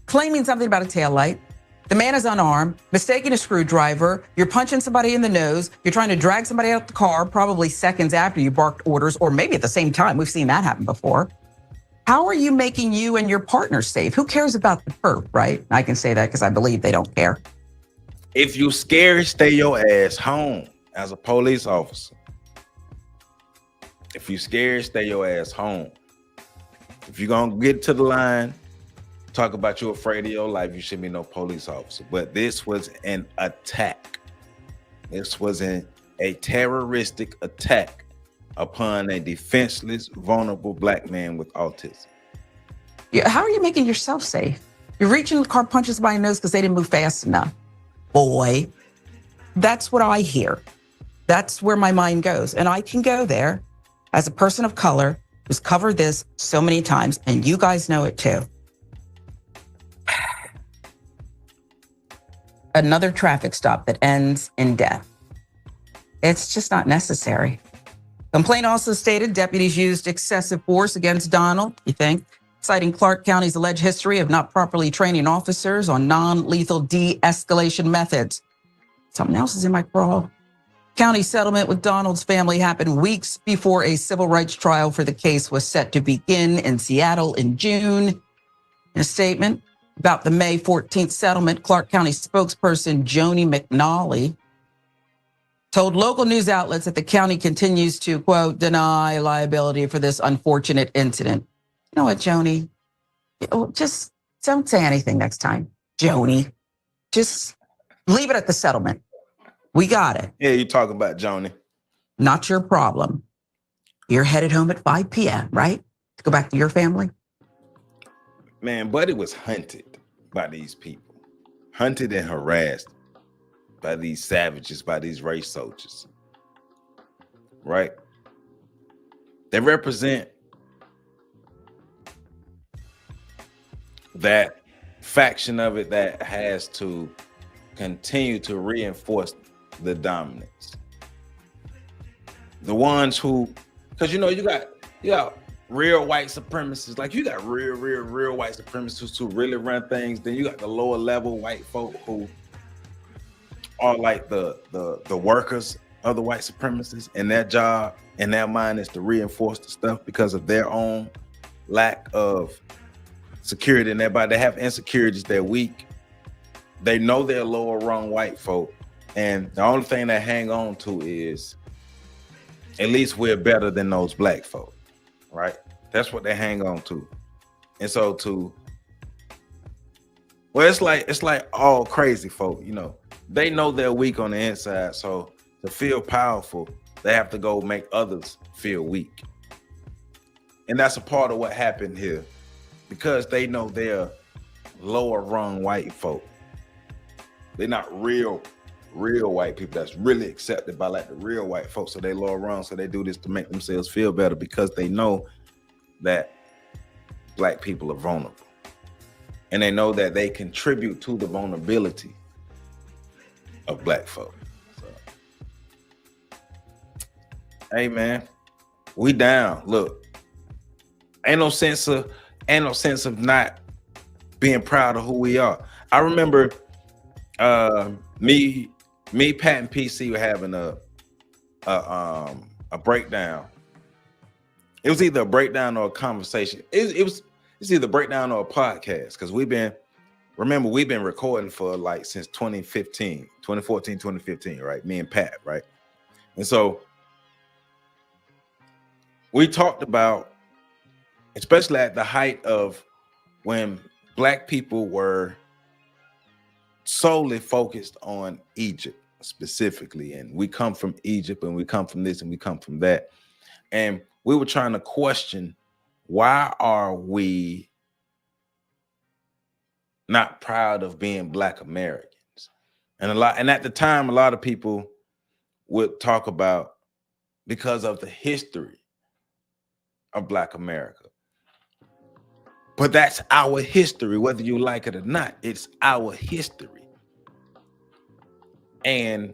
Speaker 7: claiming something about a taillight. The man is unarmed, mistaking a screwdriver. You're punching somebody in the nose. You're trying to drag somebody out the car, probably seconds after you barked orders, or maybe at the same time. We've seen that happen before. How are you making you and your partner safe? Who cares about the perp, right? I can say that because I believe they don't care.
Speaker 6: If you scared, stay your ass home as a police officer. If you scared, stay your ass home. If you're going to get to the line, talk about you afraid of your life, you should be no police officer. But this was an attack. This was a terroristic attack upon a defenseless, vulnerable black man with autism.
Speaker 7: Yeah, how are you making yourself safe? You're reaching the car, punches somebody in the nose because they didn't move fast enough. Boy, that's what I hear. That's where my mind goes. And I can go there as a person of color who's covered this so many times, and you guys know it too. Another traffic stop that ends in death. It's just not necessary. Complaint also stated deputies used excessive force against Donald, you think, citing Clark County's alleged history of not properly training officers on non-lethal de-escalation methods. Something else is in my crawl. County settlement with Donald's family happened weeks before a civil rights trial for the case was set to begin in Seattle in June. In a statement about the May 14th settlement, Clark County spokesperson Joni McNally told local news outlets that the county continues to, quote, deny liability for this unfortunate incident. You know what, Joni? Just don't say anything next time, Joni. Just leave it at the settlement. We got it.
Speaker 6: Yeah, you're talking about Joni.
Speaker 7: Not your problem. You're headed home at 5 p.m., right? To go back to your family?
Speaker 6: Man, Buddy was hunted by these people. Hunted and harassed by these savages, by these race soldiers. Right? They represent that faction of it that has to continue to reinforce the dominance. The ones who, because you got real white supremacists, like you got real white supremacists who really run things. Then you got the lower level white folk who are like the workers of the white supremacists, and their job and their mind is to reinforce the stuff because of their own lack of security in their body. They have insecurities, they're weak. They know they're lower rung white folk, and the only thing they hang on to is at least we're better than those black folk, right? That's what they hang on to. And so it's like all crazy folk, you know, they know they're weak on the inside. So to feel powerful, they have to go make others feel weak. And that's a part of what happened here, because they know they're lower rung white folk. They're not real white people that's really accepted by like the real white folks. So they lower rung. So they do this to make themselves feel better because they know that black people are vulnerable. And they know that they contribute to the vulnerability of black folk. So, hey man, we down. Look, ain't no sense of not being proud of who we are. I remember me, Pat, and PC were having a breakdown. It was either a breakdown or a conversation. It's either a breakdown or a podcast, because we've been remember, we've been recording for like since 2014, 2015, right? Me and Pat, right? And so we talked about, especially at the height of when Black people were solely focused on Egypt specifically, and we come from Egypt and we come from this and we come from that, and we were trying to question, why are we not proud of being Black Americans? And at the time, a lot of people would talk about because of the history of Black America. But that's our history, whether you like it or not. It's our history. And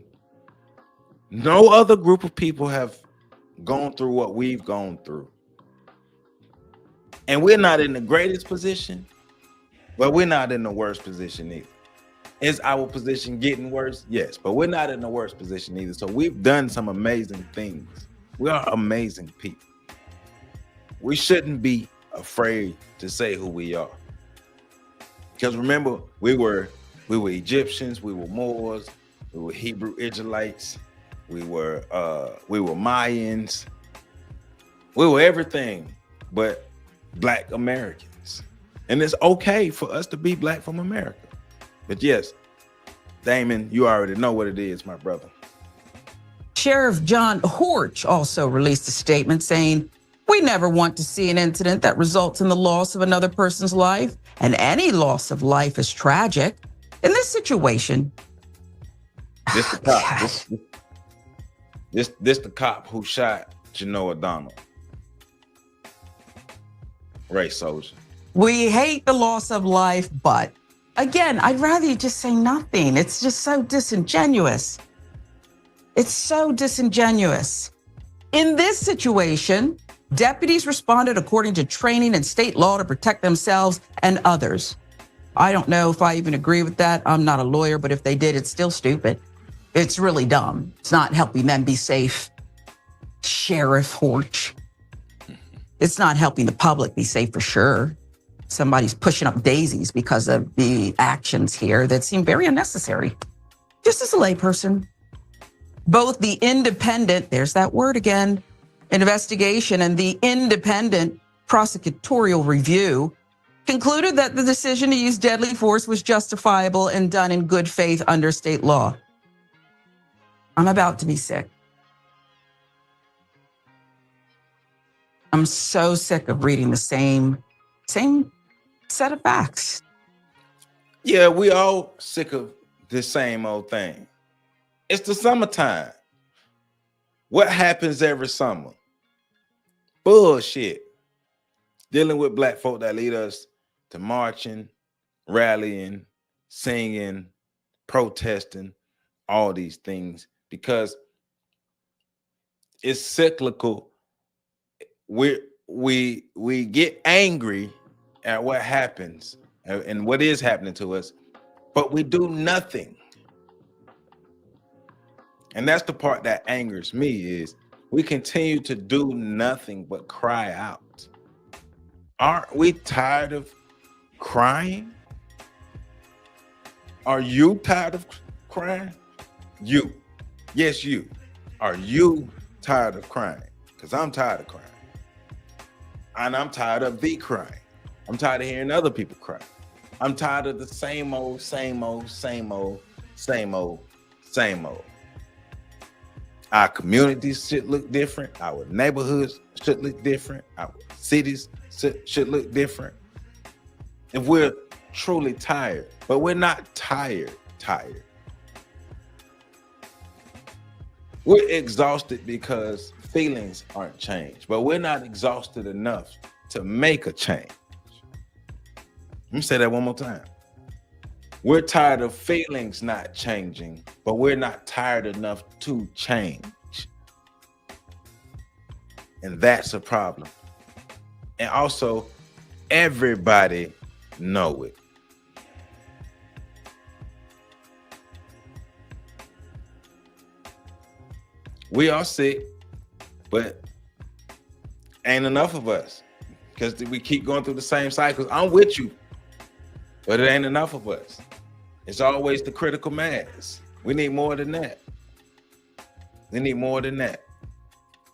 Speaker 6: no other group of people have gone through what we've gone through. And we're not in the greatest position, but we're not in the worst position either. Is our position getting worse? Yes, but we're not in the worst position either. So we've done some amazing things. We are amazing people. We shouldn't be afraid to say who we are. Because remember, we were Egyptians, we were Moors, we were Hebrew Israelites, we were Mayans, we were everything but Black Americans. And it's okay for us to be Black from America. But yes, Damon, you already know what it is, my brother.
Speaker 7: Sheriff John Horch also released a statement saying, "We never want to see an incident that results in the loss of another person's life, and any loss of life is tragic. In this situation,"
Speaker 6: this the cop. This the cop who shot Janoah Donald, race soldier.
Speaker 7: "We hate the loss of life, but," again, I'd rather you just say nothing. It's just so disingenuous. It's so disingenuous. "In this situation, deputies responded according to training and state law to protect themselves and others." I don't know if I even agree with that. I'm not a lawyer, but if they did, it's still stupid. It's really dumb. It's not helping them be safe. Sheriff Horch. It's not helping the public be safe for sure. Somebody's pushing up daisies because of the actions here that seem very unnecessary. Just as a layperson, both the independent, there's that word again, investigation and the independent prosecutorial review concluded that the decision to use deadly force was justifiable and done in good faith under state law. I'm about to be sick. I'm so sick of reading the same set of facts.
Speaker 6: Yeah, we all sick of the same old thing. It's the summertime. What happens every summer? Bullshit. Dealing with Black folk that lead us to marching, rallying, singing, protesting, all these things, because it's cyclical. We get angry at what happens and what is happening to us, but we do nothing. And that's the part that angers me, is we continue to do nothing but cry out. Aren't we tired of crying? Are you tired of crying? You. Yes, you. Are you tired of crying? Because I'm tired of crying. And I'm tired of the crying. I'm tired of hearing other people cry. I'm tired of the same old, same old, same old, same old, same old. Our communities should look different. Our neighborhoods should look different. Our cities should look different. If we're truly tired, but we're not tired. We're exhausted because feelings aren't changed, but we're not exhausted enough to make a change. Let me say that one more time. We're tired of feelings not changing, but we're not tired enough to change. And that's a problem. And also, everybody know it. We are sick, but ain't enough of us, because we keep going through the same cycles. I'm with you. But it ain't enough of us. It's always the critical mass. We need more than that. We need more than that.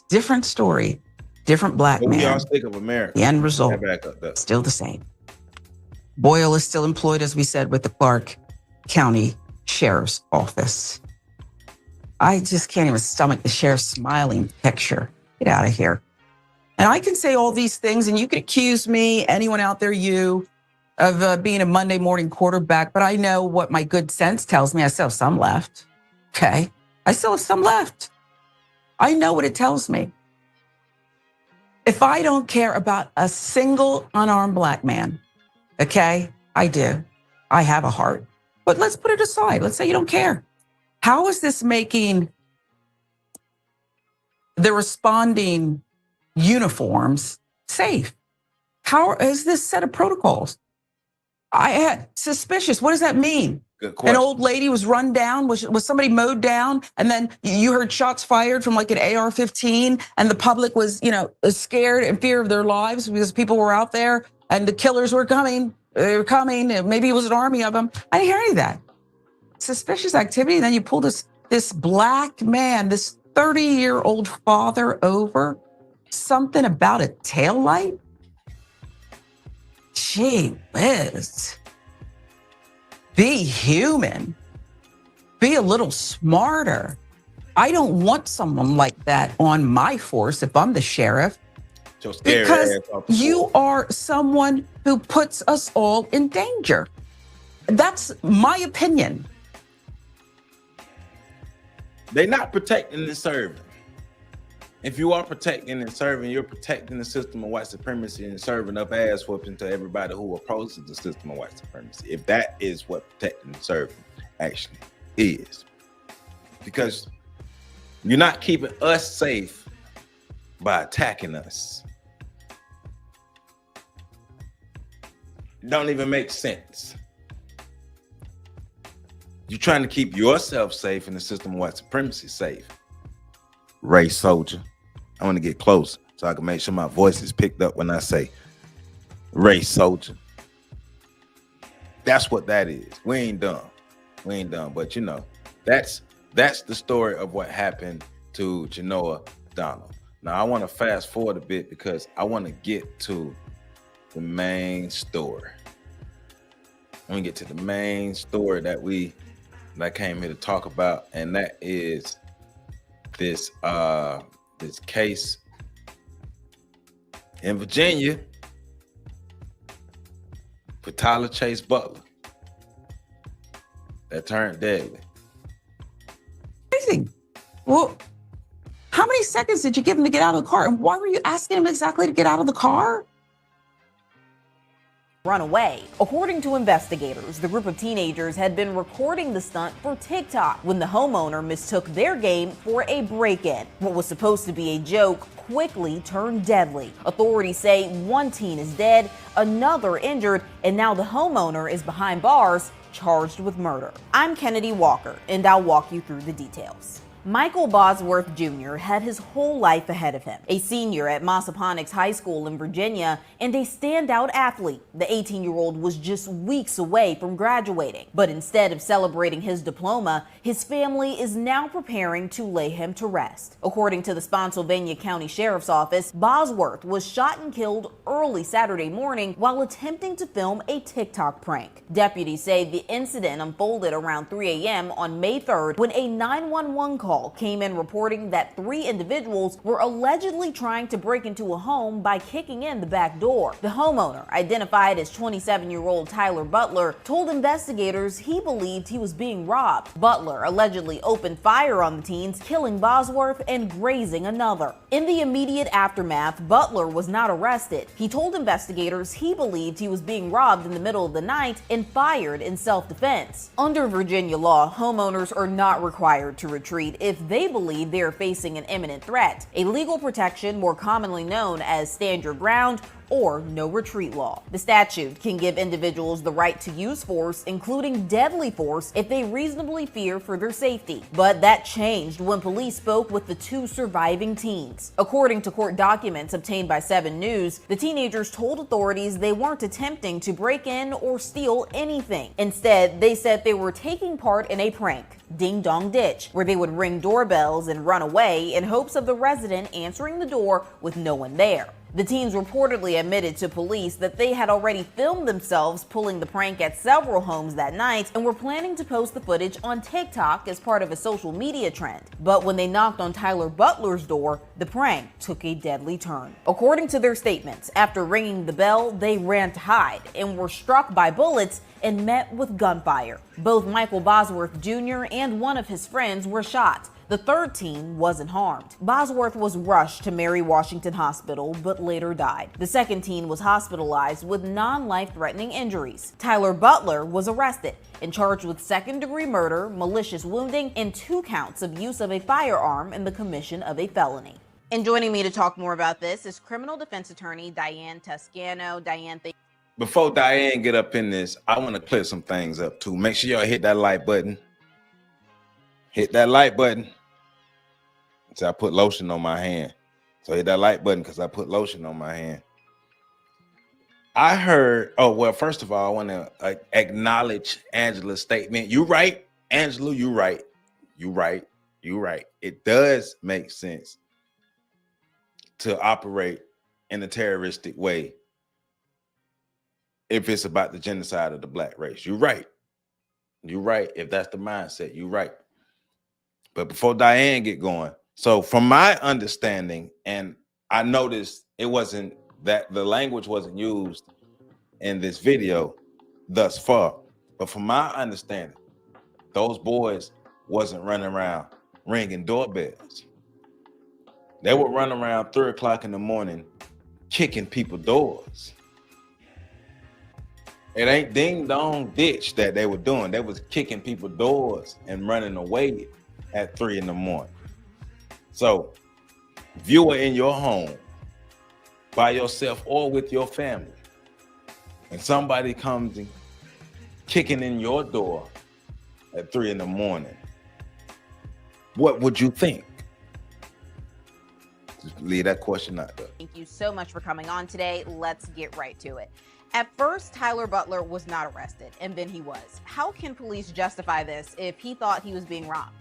Speaker 7: Different story, different black
Speaker 6: But
Speaker 7: man.
Speaker 6: we all think of America.
Speaker 7: The end result,
Speaker 6: Back up, though.
Speaker 7: still the same. Boyle is still employed, as we said, with the Clark County Sheriff's Office. I just can't even stomach the sheriff's smiling picture. Get out of here. And I can say all these things, and you can accuse me, anyone out there, you, of being a Monday morning quarterback, but I know what my good sense tells me. I still have some left, okay? I still have some left. I know what it tells me. If I don't care about a single unarmed black man, okay, I do. I have a heart. But let's put it aside. Let's say you don't care. How is this making the responding uniforms safe? How is this set of protocols? Suspicious. What does that mean?
Speaker 6: Good question.
Speaker 7: An old lady was run down. Was somebody mowed down? And then you heard shots fired from like an AR-15, and the public was, scared and fear of their lives because people were out there and the killers were coming. They were coming. And maybe it was an army of them. I didn't hear any of that. Suspicious activity. And then you pull this black man, this 30-year-old father over. Something about a taillight? Gee whiz. Be human. Be a little smarter. I don't want someone like that on my force if I'm the sheriff. Because you are someone who puts us all in danger. That's my opinion.
Speaker 6: They're not protecting and serving. If you are protecting and serving, you're protecting the system of white supremacy and serving up ass whooping to everybody who opposes the system of white supremacy. If that is what protecting and serving actually is. Because you're not keeping us safe by attacking us. It don't even make sense. You're trying to keep yourself safe and the system of white supremacy safe. Race soldier. I want to get close so I can make sure my voice is picked up when I say race soldier. That's what that is. We ain't done. But that's the story of what happened to Genoa Donald. Now I want to fast forward a bit because I want to get to the main story. I want to get to the main story that I came here to talk about, and that is this case in Virginia for Tyler Chase Butler that turned deadly.
Speaker 7: Amazing. Well, how many seconds did you give him to get out of the car? And why were you asking him exactly to get out of the car?
Speaker 8: Run away. According to investigators, the group of teenagers had been recording the stunt for TikTok when the homeowner mistook their game for a break-in. What was supposed to be a joke quickly turned deadly. Authorities say one teen is dead, another injured, and now the homeowner is behind bars, charged with murder. I'm Kennedy Walker, and I'll walk you through the details. Michael Bosworth Jr. had his whole life ahead of him. A senior at Massaponax High School in Virginia and a standout athlete, the 18-year-old was just weeks away from graduating. But instead of celebrating his diploma, his family is now preparing to lay him to rest. According to the Spotsylvania County Sheriff's Office, Bosworth was shot and killed early Saturday morning while attempting to film a TikTok prank. Deputies say the incident unfolded around 3 a.m. on May 3rd when a 911 call came in reporting that 3 individuals were allegedly trying to break into a home by kicking in the back door. The homeowner, identified as 27-year-old Tyler Butler, told investigators he believed he was being robbed. Butler allegedly opened fire on the teens, killing Bosworth and grazing another. In the immediate aftermath, Butler was not arrested. He told investigators he believed he was being robbed in the middle of the night and fired in self-defense. Under Virginia law, homeowners are not required to retreat if they believe they are facing an imminent threat. A legal protection more commonly known as stand your ground or no retreat law. The statute can give individuals the right to use force, including deadly force, if they reasonably fear for their safety. But that changed when police spoke with the two surviving teens. According to court documents obtained by 7 News, the teenagers told authorities they weren't attempting to break in or steal anything. Instead, they said they were taking part in a prank, Ding Dong Ditch, where they would ring doorbells and run away in hopes of the resident answering the door with no one there. The teens reportedly admitted to police that they had already filmed themselves pulling the prank at several homes that night and were planning to post the footage on TikTok as part of a social media trend. But when they knocked on Tyler Butler's door, the prank took a deadly turn. According to their statements, after ringing the bell, they ran to hide and were struck by bullets and met with gunfire. Both Michael Bosworth Jr. and one of his friends were shot. The third teen wasn't harmed. Bosworth was rushed to Mary Washington Hospital, but later died. The second teen was hospitalized with non-life-threatening injuries. Tyler Butler was arrested and charged with second-degree murder, malicious wounding, and 2 counts of use of a firearm in the commission of a felony. And joining me to talk more about this is criminal defense attorney Diane Toscano. Diane, thank you.
Speaker 6: Before Diane get up in this, I want to clear some things up too. Make sure y'all hit that like button. Hit that like button. So I put lotion on my hand. So hit that like button because I put lotion on my hand. I heard, oh, well, first of all, I want to acknowledge Angela's statement. You right, Angela, you right. You right. You right. It does make sense to operate in a terroristic way if it's about the genocide of the black race. You're right. You're right. If that's the mindset, you're right. But before Diane get going, so from my understanding, and I noticed it wasn't that the language wasn't used in this video thus far, but from my understanding, those boys wasn't running around ringing doorbells. They were running around 3 o'clock in the morning, kicking people's doors. It ain't ding dong ditch that they were doing. They was kicking people's doors and running away at 3 in the morning. So, if you are in your home by yourself or with your family, and somebody comes and kicking in your door at 3 in the morning, what would you think? Just leave that question out there.
Speaker 8: Thank you so much for coming on today. Let's get right to it. At first, Tyler Butler was not arrested, and then he was. How can police justify this if he thought he was being robbed?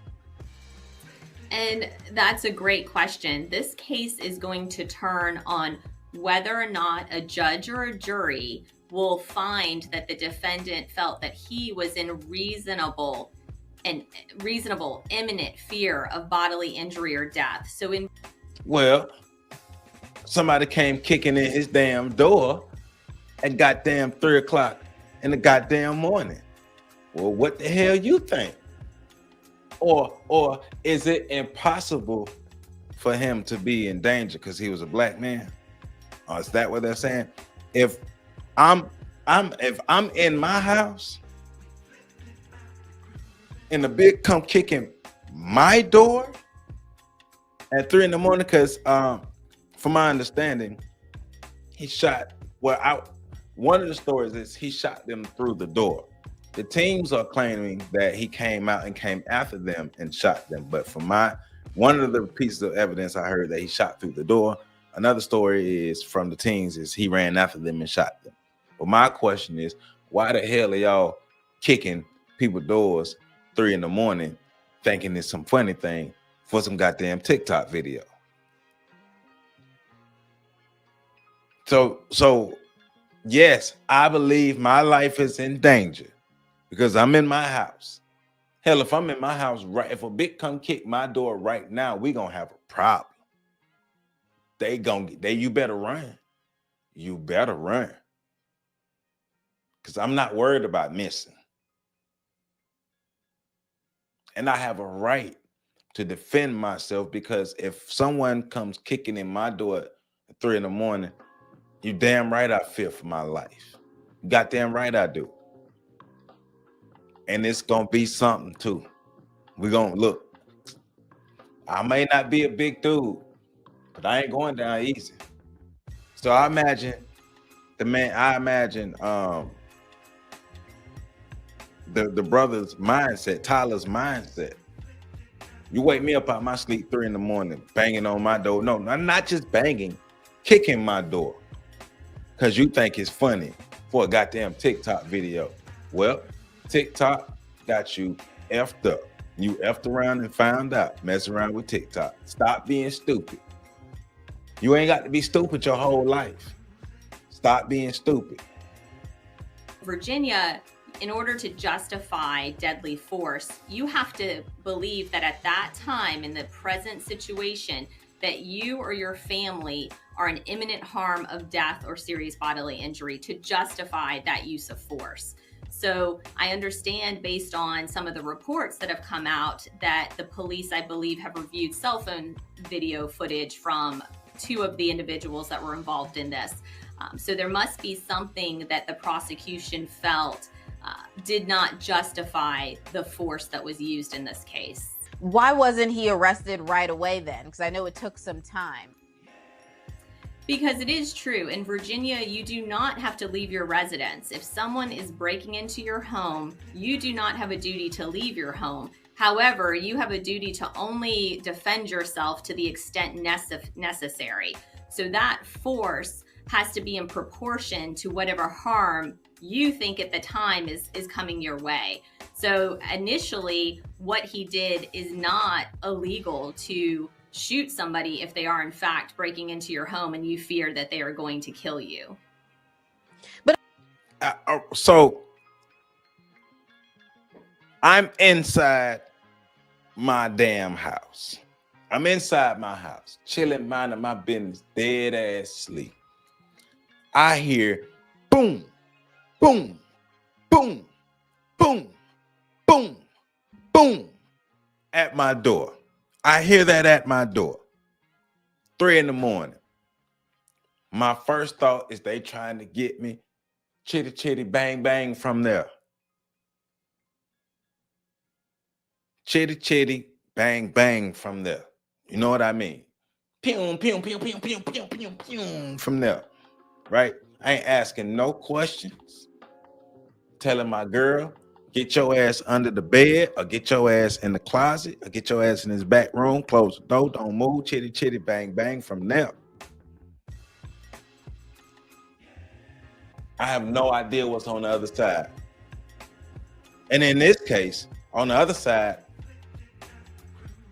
Speaker 9: And that's a great question. This case is going to turn on whether or not a judge or a jury will find that the defendant felt that he was in reasonable imminent fear of bodily injury or death.
Speaker 6: Well, somebody came kicking in his damn door at goddamn 3 o'clock in the goddamn morning. Well, what the hell you think? Or is it impossible for him to be in danger because he was a black man? Or is that what they're saying? If I'm in my house and the big come kicking my door at 3 in the morning, because from my understanding, he shot, one of the stories is he shot them through the door. The teams are claiming that he came out and came after them and shot them. But from one of the pieces of evidence I heard that he shot through the door. Another story is from the teams is he ran after them and shot them. But my question is, why the hell are y'all kicking people's doors 3 in the morning thinking it's some funny thing for some goddamn TikTok video? So yes, I believe my life is in danger because I'm in my house. Hell, if I'm in my house, if a big come kick my door right now, we gonna have a problem. You better run. You better run. Because I'm not worried about missing. And I have a right to defend myself, because if someone comes kicking in my door at 3 in the morning, you damn right I fear for my life. Goddamn right I do. And it's gonna be something too. We're gonna look. I may not be a big dude, but I ain't going down easy. So I imagine the man, I imagine the brother's mindset, Tyler's mindset. You wake me up out my sleep 3 a.m, banging on my door. No, I'm not just banging, kicking my door. Because you think it's funny for a goddamn TikTok video. Well, TikTok got you effed up. You effed around and found out, mess around with TikTok. Stop being stupid. You ain't got to be stupid your whole life. Stop being stupid.
Speaker 9: Virginia, in order to justify deadly force, you have to believe that at that time, in the present situation, that you or your family are in imminent harm of death or serious bodily injury to justify that use of force. So I understand, based on some of the reports that have come out, that the police, I believe, have reviewed cell phone video footage from 2 of the individuals that were involved in this. So there must be something that the prosecution felt did not justify the force that was used in this case.
Speaker 8: Why wasn't he arrested right away then? Because I know it took some time.
Speaker 9: Because it is true, in Virginia, you do not have to leave your residence. If someone is breaking into your home, you do not have a duty to leave your home. However, you have a duty to only defend yourself to the extent necessary. So that force has to be in proportion to whatever harm you think at the time is coming your way. So initially, what he did is not illegal to shoot somebody if they are in fact breaking into your home and you fear that they are going to kill you.
Speaker 8: But
Speaker 6: so I'm inside my damn house. I'm inside my house, chilling, minding my business, dead ass sleep. I hear boom, boom, boom, boom, boom, boom at my door. I hear that at my door. 3 a.m. My first thought is they trying to get me. Chitty, chitty, bang, bang from there. Chitty, chitty, bang, bang from there. You know what I mean? Pew, pew, pew, pew, pew, pew, pew, pew from there. Right? I ain't asking no questions. Telling my girl, get your ass under the bed, or get your ass in the closet, or get your ass in this back room, close the door, don't move, chitty, chitty, bang, bang from there. I have no idea what's on the other side. And in this case, on the other side,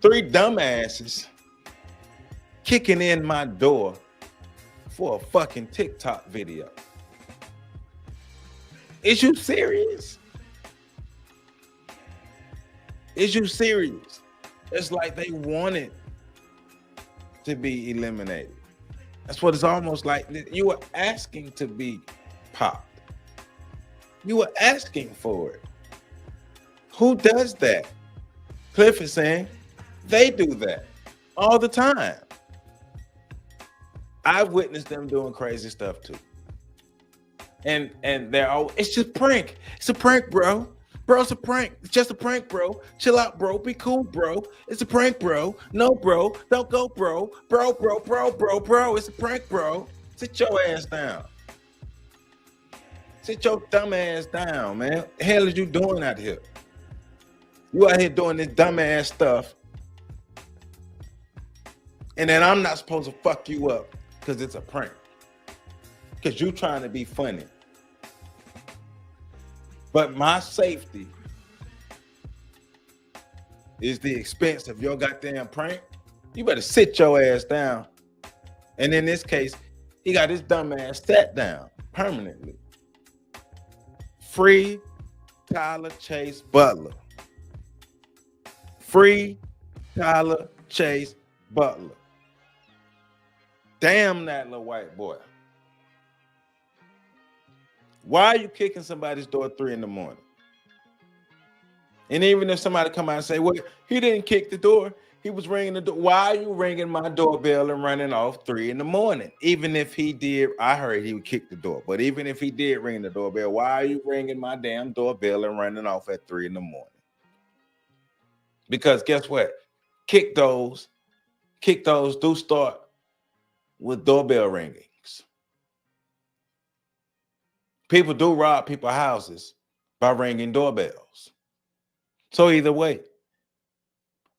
Speaker 6: 3 dumbasses kicking in my door for a fucking TikTok video. Is you serious? Is you serious? It's like they wanted to be eliminated. That's what it's almost like. You were asking to be popped. You were asking for it. Who does that? Cliff is saying they do that all the time. I've witnessed them doing crazy stuff too. And they're all, it's just prank. It's a prank, bro. Bro, it's a prank. It's just a prank, bro. Chill out, bro. Be cool, bro. It's a prank, bro. No, bro. Don't go, bro. Bro. It's a prank, bro. Sit your ass down. Sit your dumb ass down, man. What the hell is you doing out here? You out here doing this dumb ass stuff. And then I'm not supposed to fuck you up because it's a prank. Because you trying to be funny. But my safety is the expense of your goddamn prank. You better sit your ass down. And in this case, he got his dumb ass sat down permanently. Free Tyler Chase Butler. Free Tyler Chase Butler. Damn that little white boy. Why are you kicking somebody's door at 3 a.m? And even if somebody come out and say, well, he didn't kick the door, he was ringing the door. Why are you ringing my doorbell and running off 3 a.m? Even if he did, I heard he would kick the door. But even if he did ring the doorbell, why are you ringing my damn doorbell and running off at 3 a.m? Because guess what? Kick those do start with doorbell ringings. People do rob people's houses by ringing doorbells. So either way,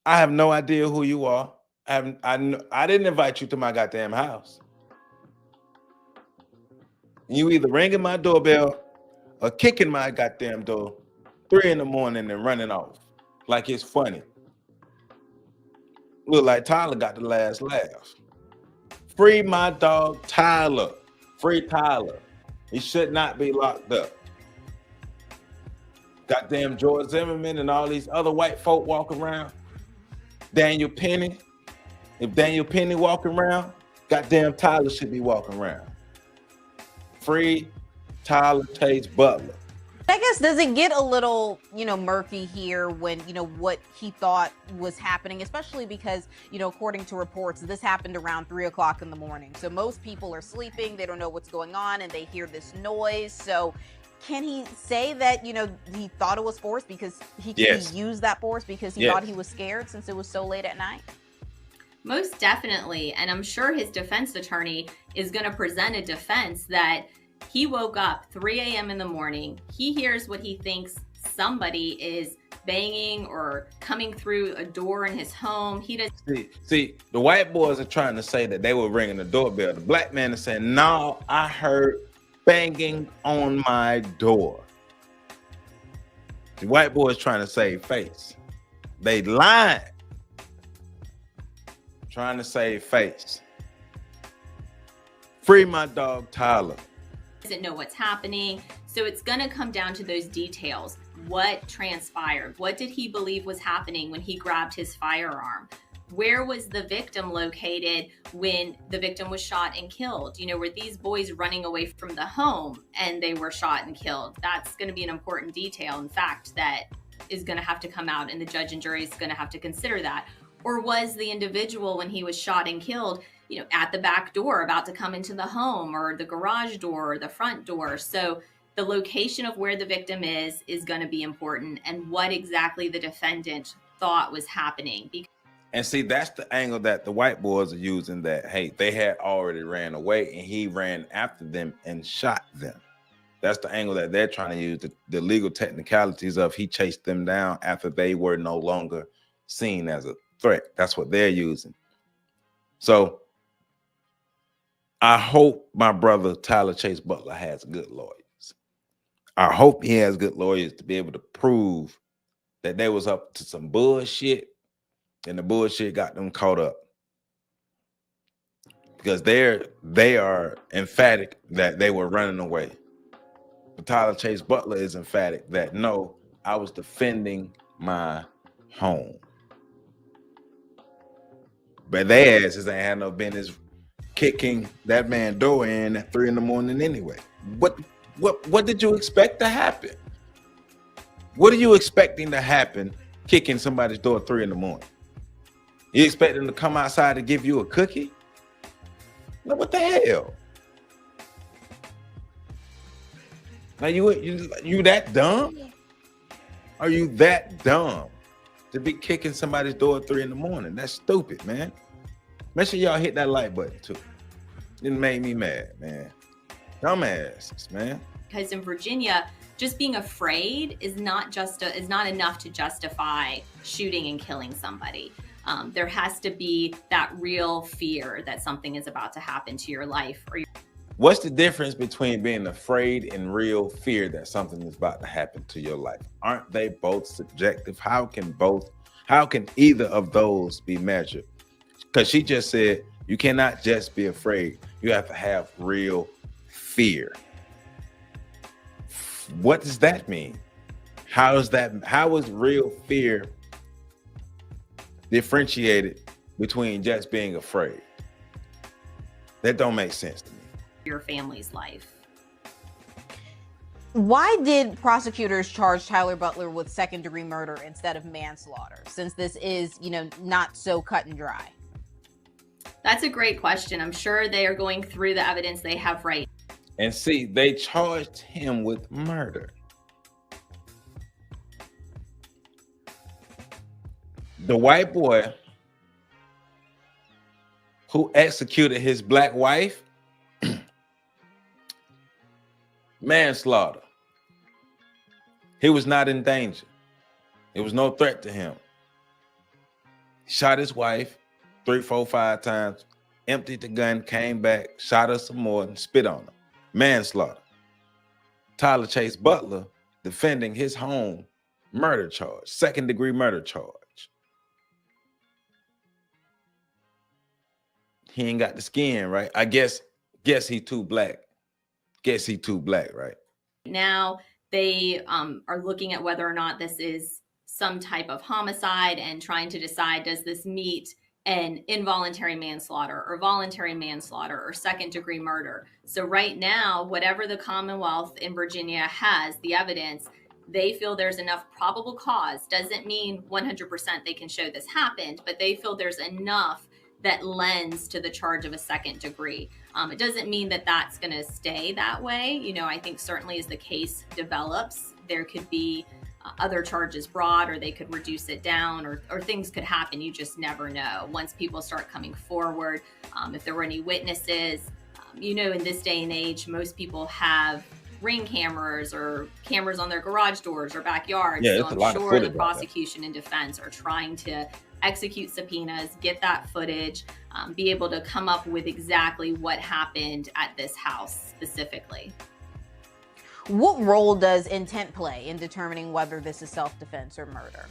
Speaker 6: I have no idea who you are. I didn't invite you to my goddamn house. You either ringing my doorbell or kicking my goddamn door 3 in the morning and running off like it's funny. Look like Tyler got the last laugh. Free my dog Tyler. Free Tyler. He should not be locked up. Goddamn George Zimmerman and all these other white folk walking around. Daniel Penny. If Daniel Penny walking around, goddamn Tyler should be walking around. Free Tyler Chase Butler.
Speaker 8: I guess, does it get a little, murky here when, what he thought was happening, especially because, according to reports, this happened around 3 o'clock in the morning. So most people are sleeping. They don't know what's going on and they hear this noise. So can he say that, he thought it was force because he used that force because he thought he was scared since it was so late at night?
Speaker 9: Most definitely. And I'm sure his defense attorney is going to present a defense that he woke up 3 a.m. in the morning. He hears what he thinks somebody is banging or coming through a door in his home. He does.
Speaker 6: See, the white boys are trying to say that they were ringing the doorbell. The black man is saying, no, I heard banging on my door. The white boys trying to save face. They lying. Trying to save face. Free my dog Tyler.
Speaker 9: Doesn't know what's happening. So it's going to come down to those details. What transpired? What did he believe was happening when he grabbed his firearm? Where was the victim located when the victim was shot and killed? Were these boys running away from the home and they were shot and killed? That's going to be an important detail, in fact, that is going to have to come out, and the judge and jury is going to have to consider that. Or was the individual, when he was shot and killed, at the back door about to come into the home, or the garage door, or the front door? So the location of where the victim is going to be important, and what exactly the defendant thought was happening.
Speaker 6: And see, that's the angle that the white boys are using, that, hey, they had already ran away and he ran after them and shot them. That's the angle that they're trying to use, the legal technicalities of he chased them down after they were no longer seen as a threat. That's what they're using. So I hope my brother Tyler Chase Butler has good lawyers. I hope he has good lawyers to be able to prove that they was up to some bullshit and the bullshit got them caught up. Because they are emphatic that they were running away. But Tyler Chase Butler is emphatic that, no, I was defending my home. But their asses ain't had no business kicking that man door in at 3 in the morning anyway. What did you expect to happen? What are you expecting to happen kicking somebody's door at 3 in the morning? You expect them to come outside to give you a cookie? No, what the hell? Now you that dumb? Are you that dumb to be kicking somebody's door at 3 in the morning? That's stupid, man. Make sure y'all hit that like button too. It made me mad, man. Dumbasses, man.
Speaker 9: Because in Virginia, just being afraid is not enough to justify shooting and killing somebody. There has to be that real fear that something is about to happen to your life.
Speaker 6: What's the difference between being afraid and real fear that something is about to happen to your life? Aren't they both subjective? How can either of those be measured? Because she just said you cannot just be afraid. You have to have real fear. What does that mean? How is real fear differentiated between just being afraid? That don't make sense to me.
Speaker 9: Your family's life.
Speaker 8: Why did prosecutors charge Tyler Butler with second-degree murder instead of manslaughter, since this is, not so cut and dry?
Speaker 9: That's a great question. I'm sure they are going through the evidence they have right.
Speaker 6: And see, they charged him with murder. The white boy who executed his black wife manslaughter. He was not in danger. There was no threat to him. He shot his wife 3, 4, 5 times, emptied the gun, came back, shot her some more, and spit on her. Manslaughter. Tyler Chase Butler defending his home, murder charge, 2nd-degree murder charge. He ain't got the skin, right? I guess he too black. Guess he too black, right?
Speaker 9: Now they are looking at whether or not this is some type of homicide and trying to decide, does this meet an involuntary manslaughter or voluntary manslaughter or 2nd-degree murder? So right now, whatever the Commonwealth in Virginia has, the evidence, they feel there's enough probable cause. Doesn't mean 100% they can show this happened, but they feel there's enough that lends to the charge of a 2nd degree. It doesn't mean that that's going to stay that way. You know, I think certainly as the case develops, there could be other charges brought, or they could reduce it down, or things could happen. You just never know. Once people start coming forward, if there were any witnesses, you know, in this day and age, most people have Ring cameras or cameras on their garage doors or backyards.
Speaker 6: Yeah,
Speaker 9: so I'm sure the prosecution and defense are trying to execute subpoenas, get that footage, be able to come up with exactly what happened at this house specifically.
Speaker 8: What role does intent play in determining whether this is self-defense or murder?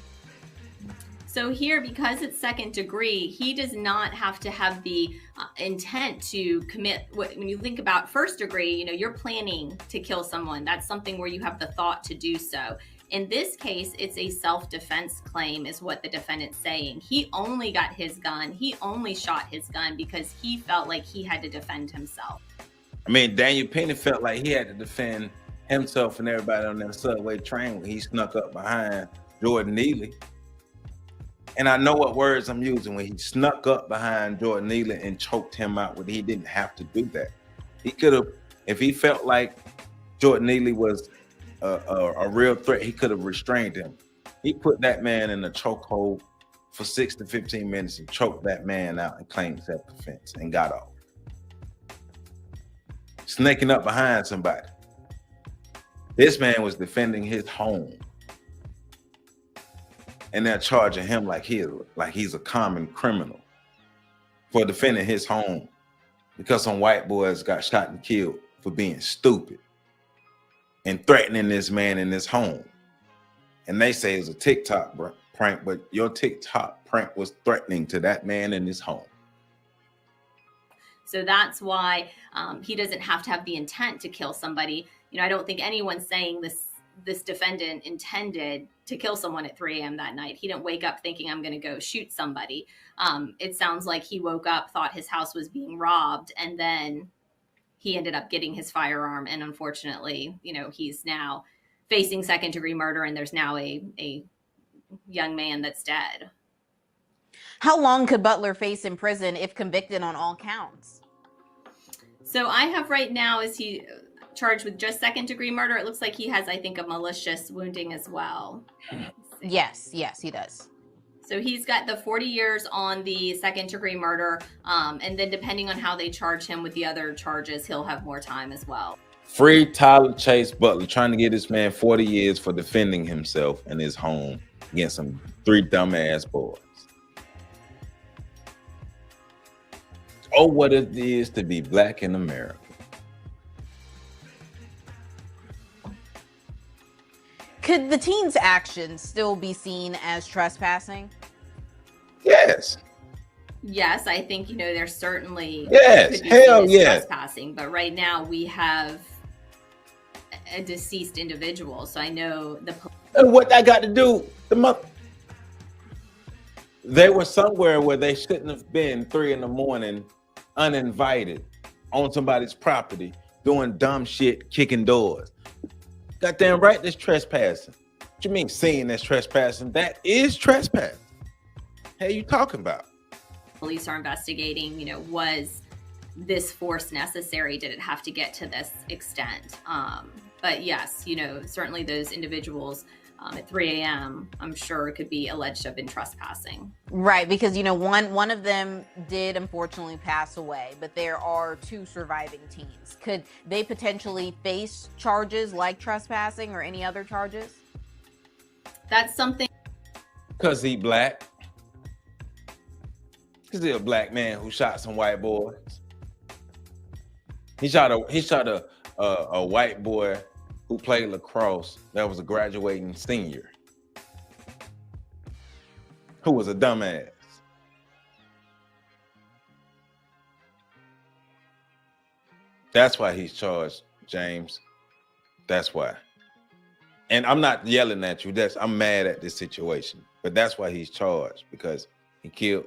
Speaker 9: So here, because it's 2nd degree, he does not have to have the intent to commit. When you think about 1st degree, you know, you're planning to kill someone. That's something where you have the thought to do so. In this case, it's a self-defense claim is what the defendant's saying. He only got his gun. He only shot his gun because he felt like he had to defend himself.
Speaker 6: I mean, Daniel Penny felt like he had to defend himself and everybody on that subway train when he snuck up behind Jordan Neely. And I know what words I'm using when he snuck up behind Jordan Neely and choked him out when he didn't have to do that. He could have, if he felt like Jordan Neely was a real threat, he could have restrained him. He put that man in a chokehold for 6 to 15 minutes and choked that man out and claimed self-defense and got off. Snaking up behind somebody. This man was defending his home. And they're charging him like he's a common criminal for defending his home because some white boys got shot and killed for being stupid and threatening this man in his home. And they say it's a TikTok prank, but your TikTok prank was threatening to that man in his home.
Speaker 9: So that's why he doesn't have to have the intent to kill somebody. You know, I don't think anyone's saying this defendant intended to kill someone at 3 a.m. that night. He didn't wake up thinking, I'm going to go shoot somebody. It sounds like he woke up, thought his house was being robbed, and then he ended up getting his firearm. And unfortunately, you know, he's now facing 2nd degree murder, and there's now a young man that's dead.
Speaker 8: How long could Butler face in prison if convicted on all counts?
Speaker 9: So I have right now, is he charged with just 2nd degree murder? It looks like he has, I think, a malicious wounding as well.
Speaker 8: Yes, he does.
Speaker 9: So he's got the 40 years on the 2nd degree murder. And then depending on how they charge him with the other charges, he'll have more time as well.
Speaker 6: Free Tyler Chase Butler, trying to get this man 40 years for defending himself in his home against some 3 dumbass boys. Oh, what it is to be black in America.
Speaker 8: Could the teen's actions still be seen as trespassing?
Speaker 6: Yes.
Speaker 9: Yes, I think, you know, there's certainly
Speaker 6: yes, hell yes,
Speaker 9: trespassing, but right now we have a deceased individual, so I know the.
Speaker 6: And what that got to do? They were somewhere where they shouldn't have been 3 a.m, uninvited, on somebody's property, doing dumb shit, kicking doors. Goddamn right, that's trespassing. What you mean seeing that's trespassing? That is trespassing. Hey, you talking about?
Speaker 9: Police are investigating, you know, was this force necessary? Did it have to get to this extent? But yes, you know, certainly those individuals at 3 a.m., I'm sure it could be alleged to have been trespassing.
Speaker 8: Right, because, you know, one of them did unfortunately pass away, but there are 2 surviving teens. Could they potentially face charges like trespassing or any other charges?
Speaker 9: That's something.
Speaker 6: Because he black. Because he a black man who shot some white boys. He shot a white boy who played lacrosse that was a graduating senior, who was a dumbass. That's why he's charged, James. That's why. And I'm not yelling at you. I'm mad at this situation. But that's why he's charged, because he killed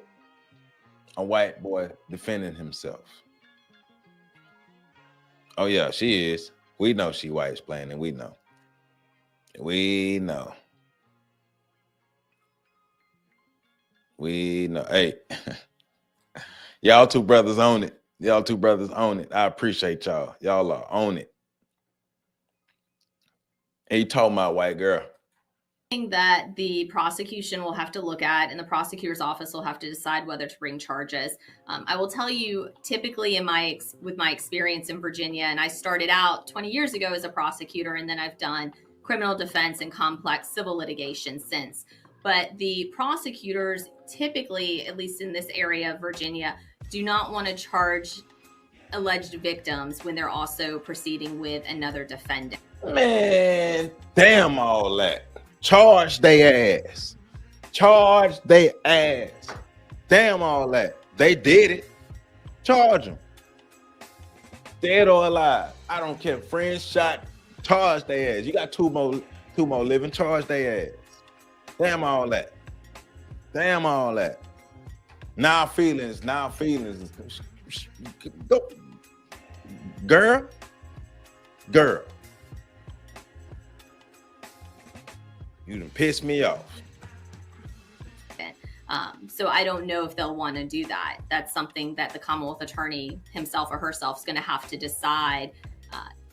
Speaker 6: a white boy defending himself. Oh yeah, she is. We know she white explaining. We know. We know. We know. Hey, y'all 2 brothers own it. Y'all 2 brothers own it. I appreciate y'all. Y'all are on it. And he told my white girl.
Speaker 9: That the prosecution will have to look at, and the prosecutor's office will have to decide whether to bring charges. I will tell you, typically with my experience in Virginia, and I started out 20 years ago as a prosecutor, and then I've done criminal defense and complex civil litigation since. But the prosecutors typically, at least in this area of Virginia, do not want to charge alleged victims when they're also proceeding with another defendant.
Speaker 6: Man, damn all that. Charge they ass. Charge they ass. Damn all that. They did it. Charge them. Dead or alive. I don't care. Friends shot. Charge they ass. You got two more living. Charge they ass. Damn all that. Damn all that. Now feelings. Go. Girl. You done pissed me off.
Speaker 9: So I don't know if they'll want to do that. That's something that the Commonwealth attorney himself or herself is going to have to decide.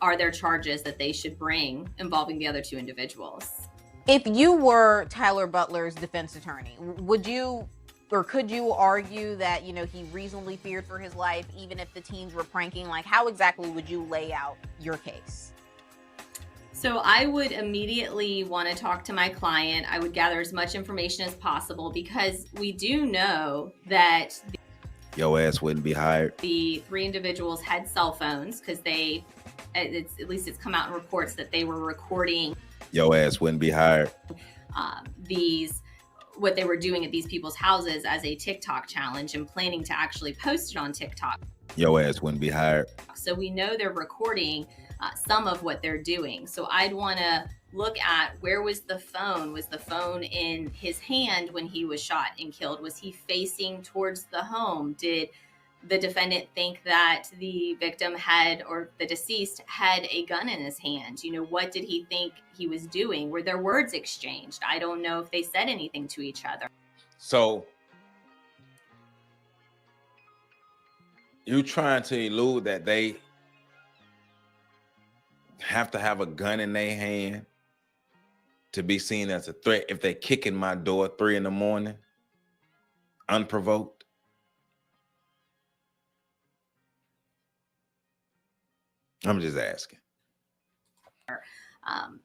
Speaker 9: Are there charges that they should bring involving the other 2 individuals?
Speaker 8: If you were Tyler Butler's defense attorney, would you or could you argue that, you know, he reasonably feared for his life even if the teens were pranking? Like, how exactly would you lay out your case?
Speaker 9: So I would immediately want to talk to my client. I would gather as much information as possible, because we do know that
Speaker 6: your ass wouldn't be hired.
Speaker 9: The 3 individuals had cell phones, because at least it's come out in reports that they were recording.
Speaker 6: Your ass wouldn't be hired.
Speaker 9: What they were doing at these people's houses as a TikTok challenge and planning to actually post it on TikTok.
Speaker 6: Your ass wouldn't be hired.
Speaker 9: So we know they're recording some of what they're doing. So I'd want to look at, where was the phone? Was the phone in his hand when he was shot and killed? Was he facing towards the home? Did the defendant think that the victim had, or the deceased had, a gun in his hand? You know, what did he think he was doing? Were there words exchanged? I don't know if they said anything to each other.
Speaker 6: So you trying to elude that they have to have a gun in their hand to be seen as a threat if they kick in my door at 3 a.m, unprovoked? I'm just asking.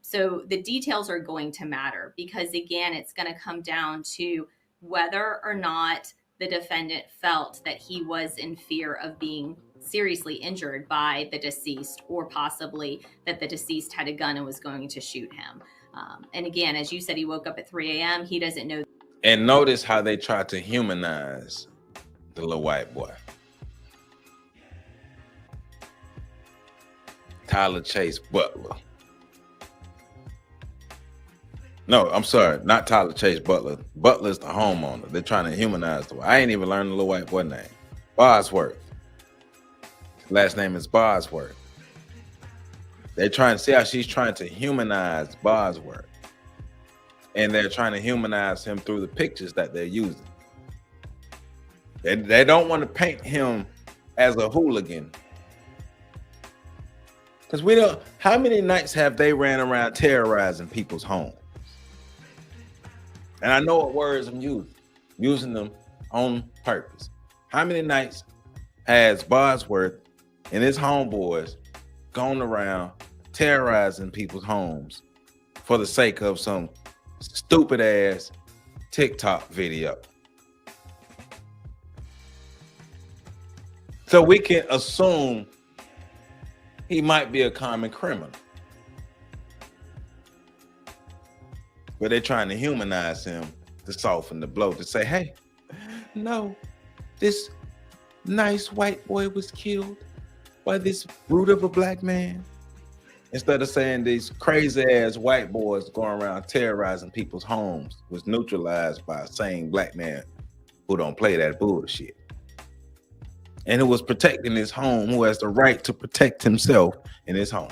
Speaker 9: So the details are going to matter, because again, it's going to come down to whether or not the defendant felt that he was in fear of being seriously injured by the deceased, or possibly that the deceased had a gun and was going to shoot him. And again, as you said, he woke up at 3 a.m. He doesn't know.
Speaker 6: And notice how they tried to humanize the little white boy. Tyler Chase Butler. No, I'm sorry, not Tyler Chase Butler. Butler's the homeowner. They're trying to humanize the. I ain't even learned the little white boy name. Bosworth. Last name is Bosworth. They're trying to see how she's trying to humanize Bosworth. And they're trying to humanize him through the pictures that they're using. They don't want to paint him as a hooligan. Because we don't, how many nights have they ran around terrorizing people's homes? And I know what words I'm using them on purpose. How many nights has Bosworth and his homeboys gone around terrorizing people's homes for the sake of some stupid ass TikTok video? So we can assume he might be a common criminal. But they're trying to humanize him to soften the blow, to say, hey, no, this nice white boy was killed by this brute of a black man. Instead of saying these crazy ass white boys going around terrorizing people's homes was neutralized by a sane black man who don't play that bullshit. And who was protecting his home, who has the right to protect himself in his home.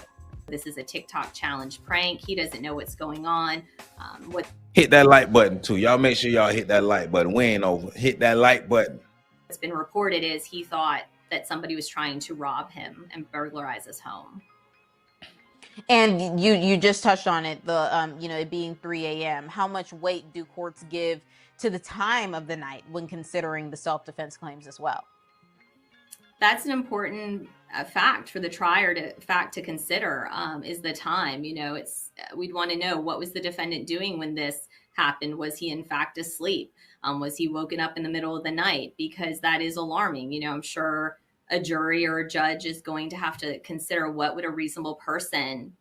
Speaker 9: This is a TikTok challenge prank. He doesn't know what's going on.
Speaker 6: Hit that like button too. Y'all make sure y'all hit that like button. We ain't over. Hit that like button.
Speaker 9: What's been reported is he thought that somebody was trying to rob him and burglarize his home.
Speaker 8: And you just touched on it, the it being 3 a.m. How much weight do courts give to the time of the night when considering the self-defense claims as well?
Speaker 9: That's an important fact for the trier to consider, is the time. We'd want to know, what was the defendant doing when this happened? Was he in fact asleep? Was he woken up in the middle of the night? Because that is alarming. I'm sure a jury or a judge is going to have to consider, what would a reasonable person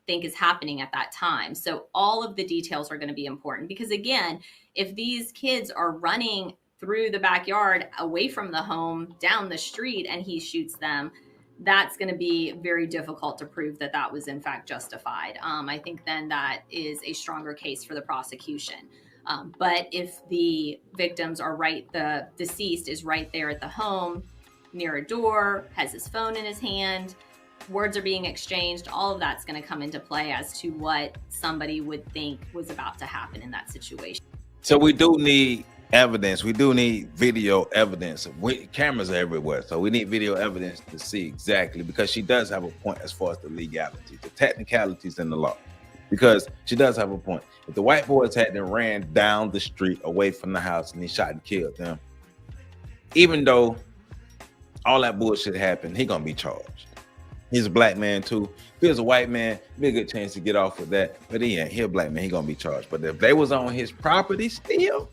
Speaker 9: think is happening at that time? So all of the details are going to be important, because again, if these kids are running through the backyard away from the home down the street and he shoots them, that's going to be very difficult to prove that that was in fact justified. I think then that is a stronger case for the prosecution. But if the victims are right, the deceased is right there at the home near a door, has his phone in his hand, words are being exchanged, all of that's going to come into play as to what somebody would think was about to happen in that situation.
Speaker 6: So we do need evidence. We do need video evidence. Cameras are everywhere, so we need video evidence to see exactly, because she does have a point as far as the legality, the technicalities in the law, because she does have a point. If the white boys hadn't ran down the street away from the house and he shot and killed them, even though all that bullshit happened, he gonna be charged. He's a black man too. If he was a white man, be a good chance to get off with that, but he ain't. He a black man, he gonna be charged. But if they was on his property still,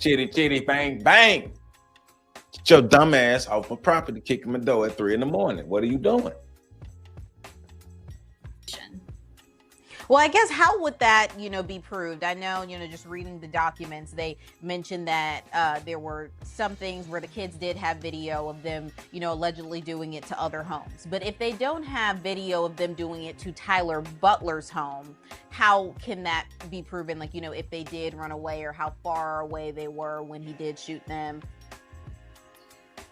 Speaker 6: chitty chitty bang bang, get your dumb ass off of property, kicking my door at 3 a.m. What are you doing?
Speaker 8: Well, I guess how would that, be proved? I know, just reading the documents, they mentioned that there were some things where the kids did have video of them, allegedly doing it to other homes. But if they don't have video of them doing it to Tyler Butler's home, how can that be proven? Like, if they did run away, or how far away they were when he did shoot them?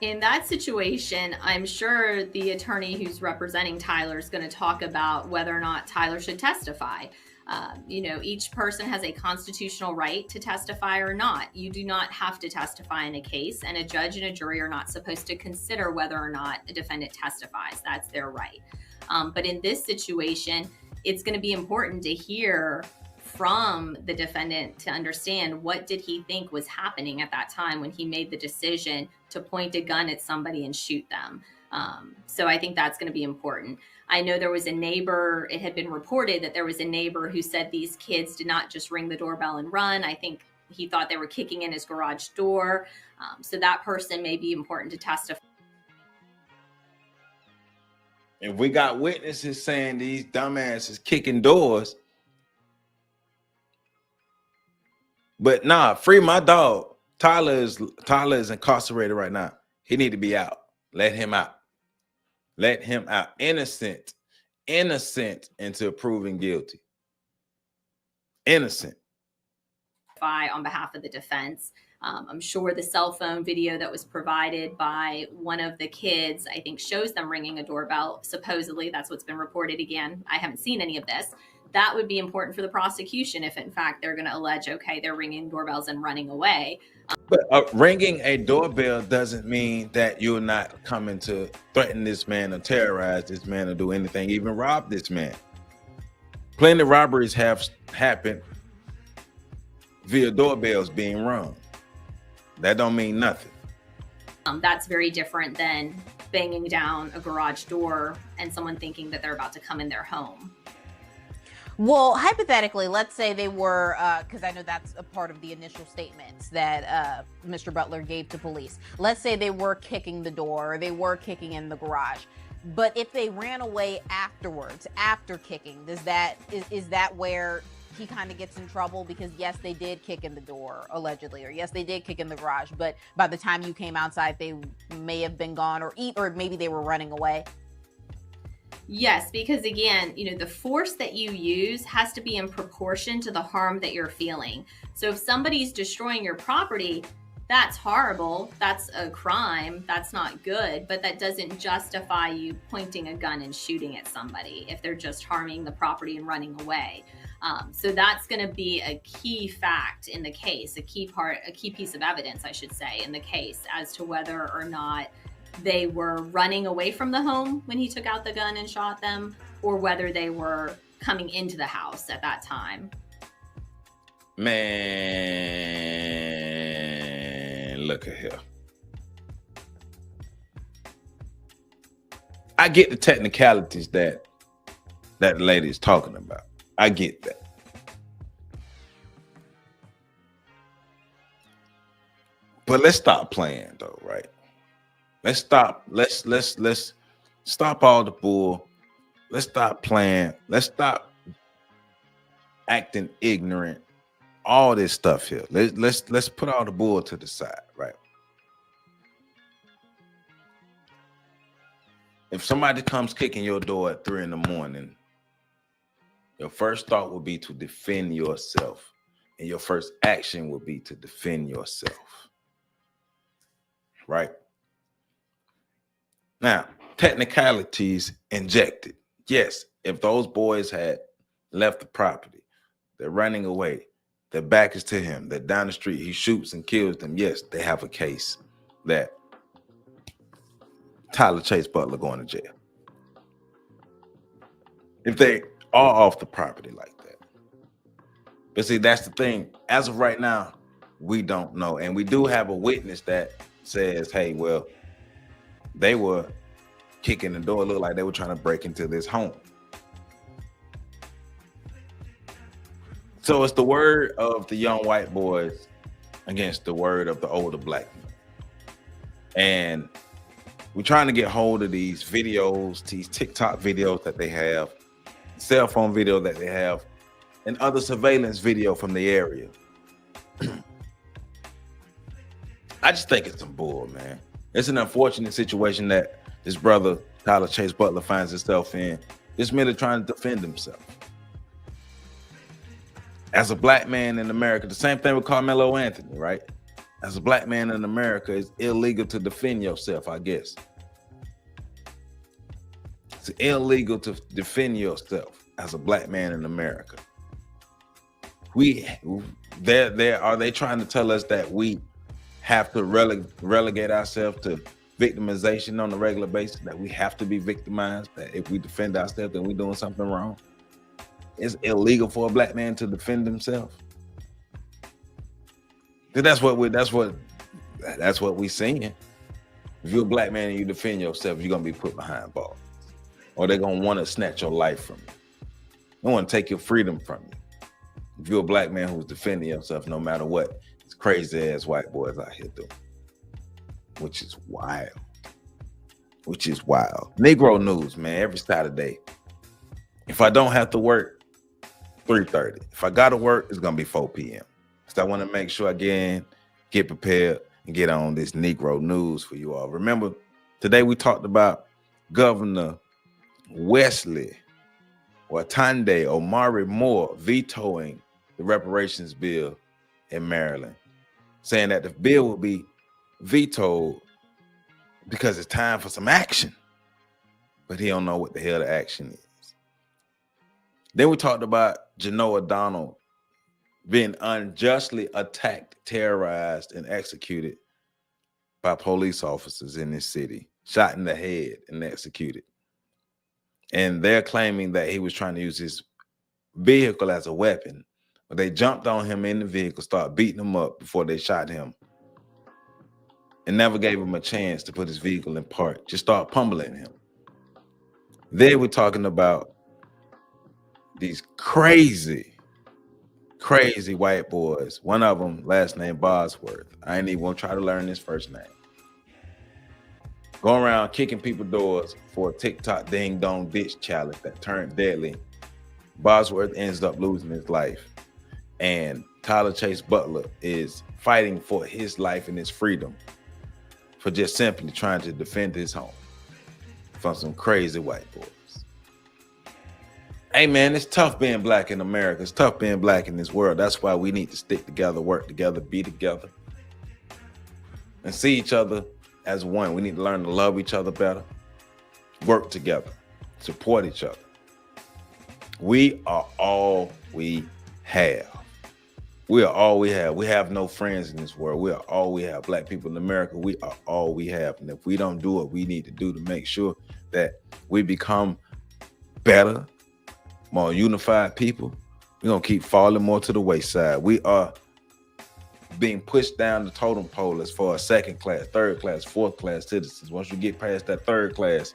Speaker 9: In that situation, I'm sure the attorney who's representing Tyler is going to talk about whether or not Tyler should testify. Each person has a constitutional right to testify or not. You do not have to testify in a case, and a judge and a jury are not supposed to consider whether or not a defendant testifies. That's their right. But in this situation, it's going to be important to hear from the defendant to understand, what did he think was happening at that time when he made the decision to point a gun at somebody and shoot them. So I think that's going to be important. I know there was a neighbor, it had been reported that there was a neighbor who said these kids did not just ring the doorbell and run. I think he thought they were kicking in his garage door. So that person may be important to testify.
Speaker 6: If we got witnesses saying these dumbasses kicking doors, but nah, free my dog. Tyler is incarcerated right now. He need to be out. Let him out. Let him out. Innocent until proven guilty. Innocent.
Speaker 9: On behalf of the defense. I'm sure the cell phone video that was provided by one of the kids, I think, shows them ringing a doorbell. Supposedly, that's what's been reported. Again, I haven't seen any of this. That would be important for the prosecution if, in fact, they're going to allege, okay, they're ringing doorbells and running away.
Speaker 6: But ringing a doorbell doesn't mean that you're not coming to threaten this man or terrorize this man or do anything, even rob this man. Plenty of robberies have happened via doorbells being rung. That don't mean nothing.
Speaker 9: That's very different than banging down a garage door and someone thinking that they're about to come in their home.
Speaker 8: Well, hypothetically, let's say they were, because I know that's a part of the initial statements that Mr. Butler gave to police. Let's say they were kicking the door, or they were kicking in the garage. But if they ran away afterwards, after kicking, is that where he kind of gets in trouble? Because yes, they did kick in the door, allegedly, or yes, they did kick in the garage, but by the time you came outside, they may have been gone, or maybe they were running away.
Speaker 9: Yes, because again, the force that you use has to be in proportion to the harm that you're feeling. So if somebody's destroying your property, that's horrible. That's a crime. That's not good. But that doesn't justify you pointing a gun and shooting at somebody if they're just harming the property and running away. So that's going to be a key fact in the case, a key piece of evidence, I should say, in the case as to whether or not they were running away from the home when he took out the gun and shot them, or whether they were coming into the house at that time.
Speaker 6: Man, look at here. I get the technicalities that lady is talking about. I get that. But let's stop playing though, right? Let's stop. Let's stop all the bull. Let's stop playing. Let's stop acting ignorant. All this stuff here. Let's put all the bull to the side, right? If somebody comes kicking your door at 3 a.m, your first thought will be to defend yourself, and your first action will be to defend yourself, right? Now, technicalities injected. Yes, if those boys had left the property, they're running away, their back is to him, they're down the street, he shoots and kills them, yes, they have a case that Tyler Chase Butler going to jail. If they are off the property like that. But see, that's the thing. As of right now, we don't know. And we do have a witness that says, hey, well, they were kicking the door. It looked like they were trying to break into this home. So it's the word of the young white boys against the word of the older black men. And we're trying to get hold of these videos, these TikTok videos that they have, cell phone video that they have, and other surveillance video from the area. I just think it's some bull, man. It's an unfortunate situation that this brother, Tyler Chase Butler, finds himself in. Just merely trying to defend himself. As a black man in America, the same thing with Carmelo Anthony, right? As a black man in America, it's illegal to defend yourself, I guess. It's illegal to defend yourself as a black man in America. Are they trying to tell us that we have to relegate ourselves to victimization on a regular basis, that we have to be victimized, that if we defend ourselves, then we're doing something wrong? It's illegal for a black man to defend himself. That's what we're seeing. If you're a black man and you defend yourself, you're gonna be put behind bars, or they're gonna want to snatch your life from you. They want to take your freedom from you. If you're a black man who's defending yourself, no matter what, it's crazy ass white boys out here doing, which is wild. Negro news, man, every Saturday. If I don't have to work, 3:30. If I gotta work, it's gonna be 4 p.m. So I want to make sure again, get prepared and get on this Negro news for you all. Remember, today we talked about Governor Wesley Watande Omari Moore vetoing the reparations bill in Maryland, saying that the bill will be vetoed because it's time for some action, but he don't know what the hell the action is. Then we talked about Genoa Donald being unjustly attacked, terrorized, and executed by police officers in this city, shot in the head and executed. And they're claiming that he was trying to use his vehicle as a weapon, But they jumped on him in the vehicle, started beating him up before they shot him, and never gave him a chance to put his vehicle in park. Just start pummeling him. They were talking about these crazy white boys. One of them, last name Bosworth. I ain't even gonna try to learn his first name. Going around kicking people's doors for a TikTok ding dong ditch challenge that turned deadly. Bosworth ends up losing his life. And Tyler Chase Butler is fighting for his life and his freedom for just simply trying to defend his home from some crazy white boys. Hey man, it's tough being black in America. It's tough being black in this world. That's why we need to stick together, work together, be together, and see each other as one. We need to learn to love each other better, work together, support each other. We are all we have. We are all we have. We have no friends in this world. We are all we have. Black people in America, we are all we have. And if we don't do what we need to do to make sure that we become better, more unified people, we're going to keep falling more to the wayside. We are being pushed down the totem pole as far as second class, third class, fourth class citizens. Once you get past that third class,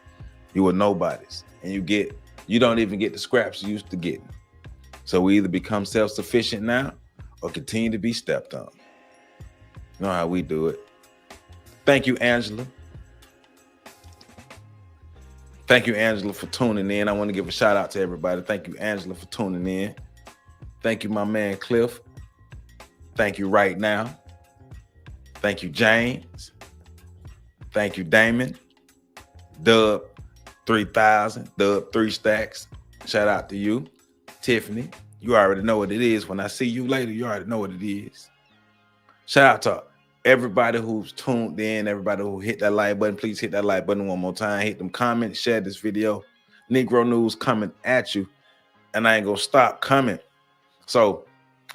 Speaker 6: you are nobodies. And you don't even get the scraps you used to get. So we either become self-sufficient now or continue to be stepped on. You know how we do it. Thank you, Angela. Thank you, Angela, for tuning in. I want to give a shout out to everybody. Thank you, Angela, for tuning in. Thank you, my man, Cliff. Thank you, Right Now. Thank you, James. Thank you, Damon. Dub 3000, Dub 3 Stacks. Shout out to you. Tiffany, you already know what it is. When I see you later, you already know what it is. Shout out to everybody who's tuned in, everybody who hit that like button. Please hit that like button one more time. Hit them comments, share this video. Negro News coming at you, and I ain't gonna stop coming. So,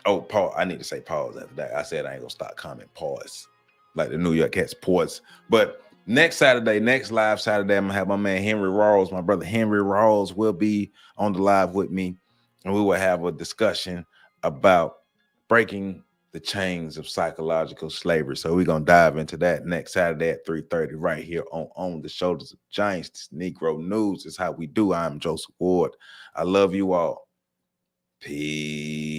Speaker 6: Paul, I need to say pause after that. I said I ain't gonna stop coming. Pause, like the New York Cats. Pause. But next Saturday, next live Saturday, I'm gonna have my man Henry Rawls, my brother Henry Rawls, will be on the live with me, and we will have a discussion about breaking the chains of psychological slavery. So we're gonna dive into that next Saturday at 3:30 right here on the Shoulders of Giants. This Negro News is how we do. I'm Joseph Ward. I love you all. Peace.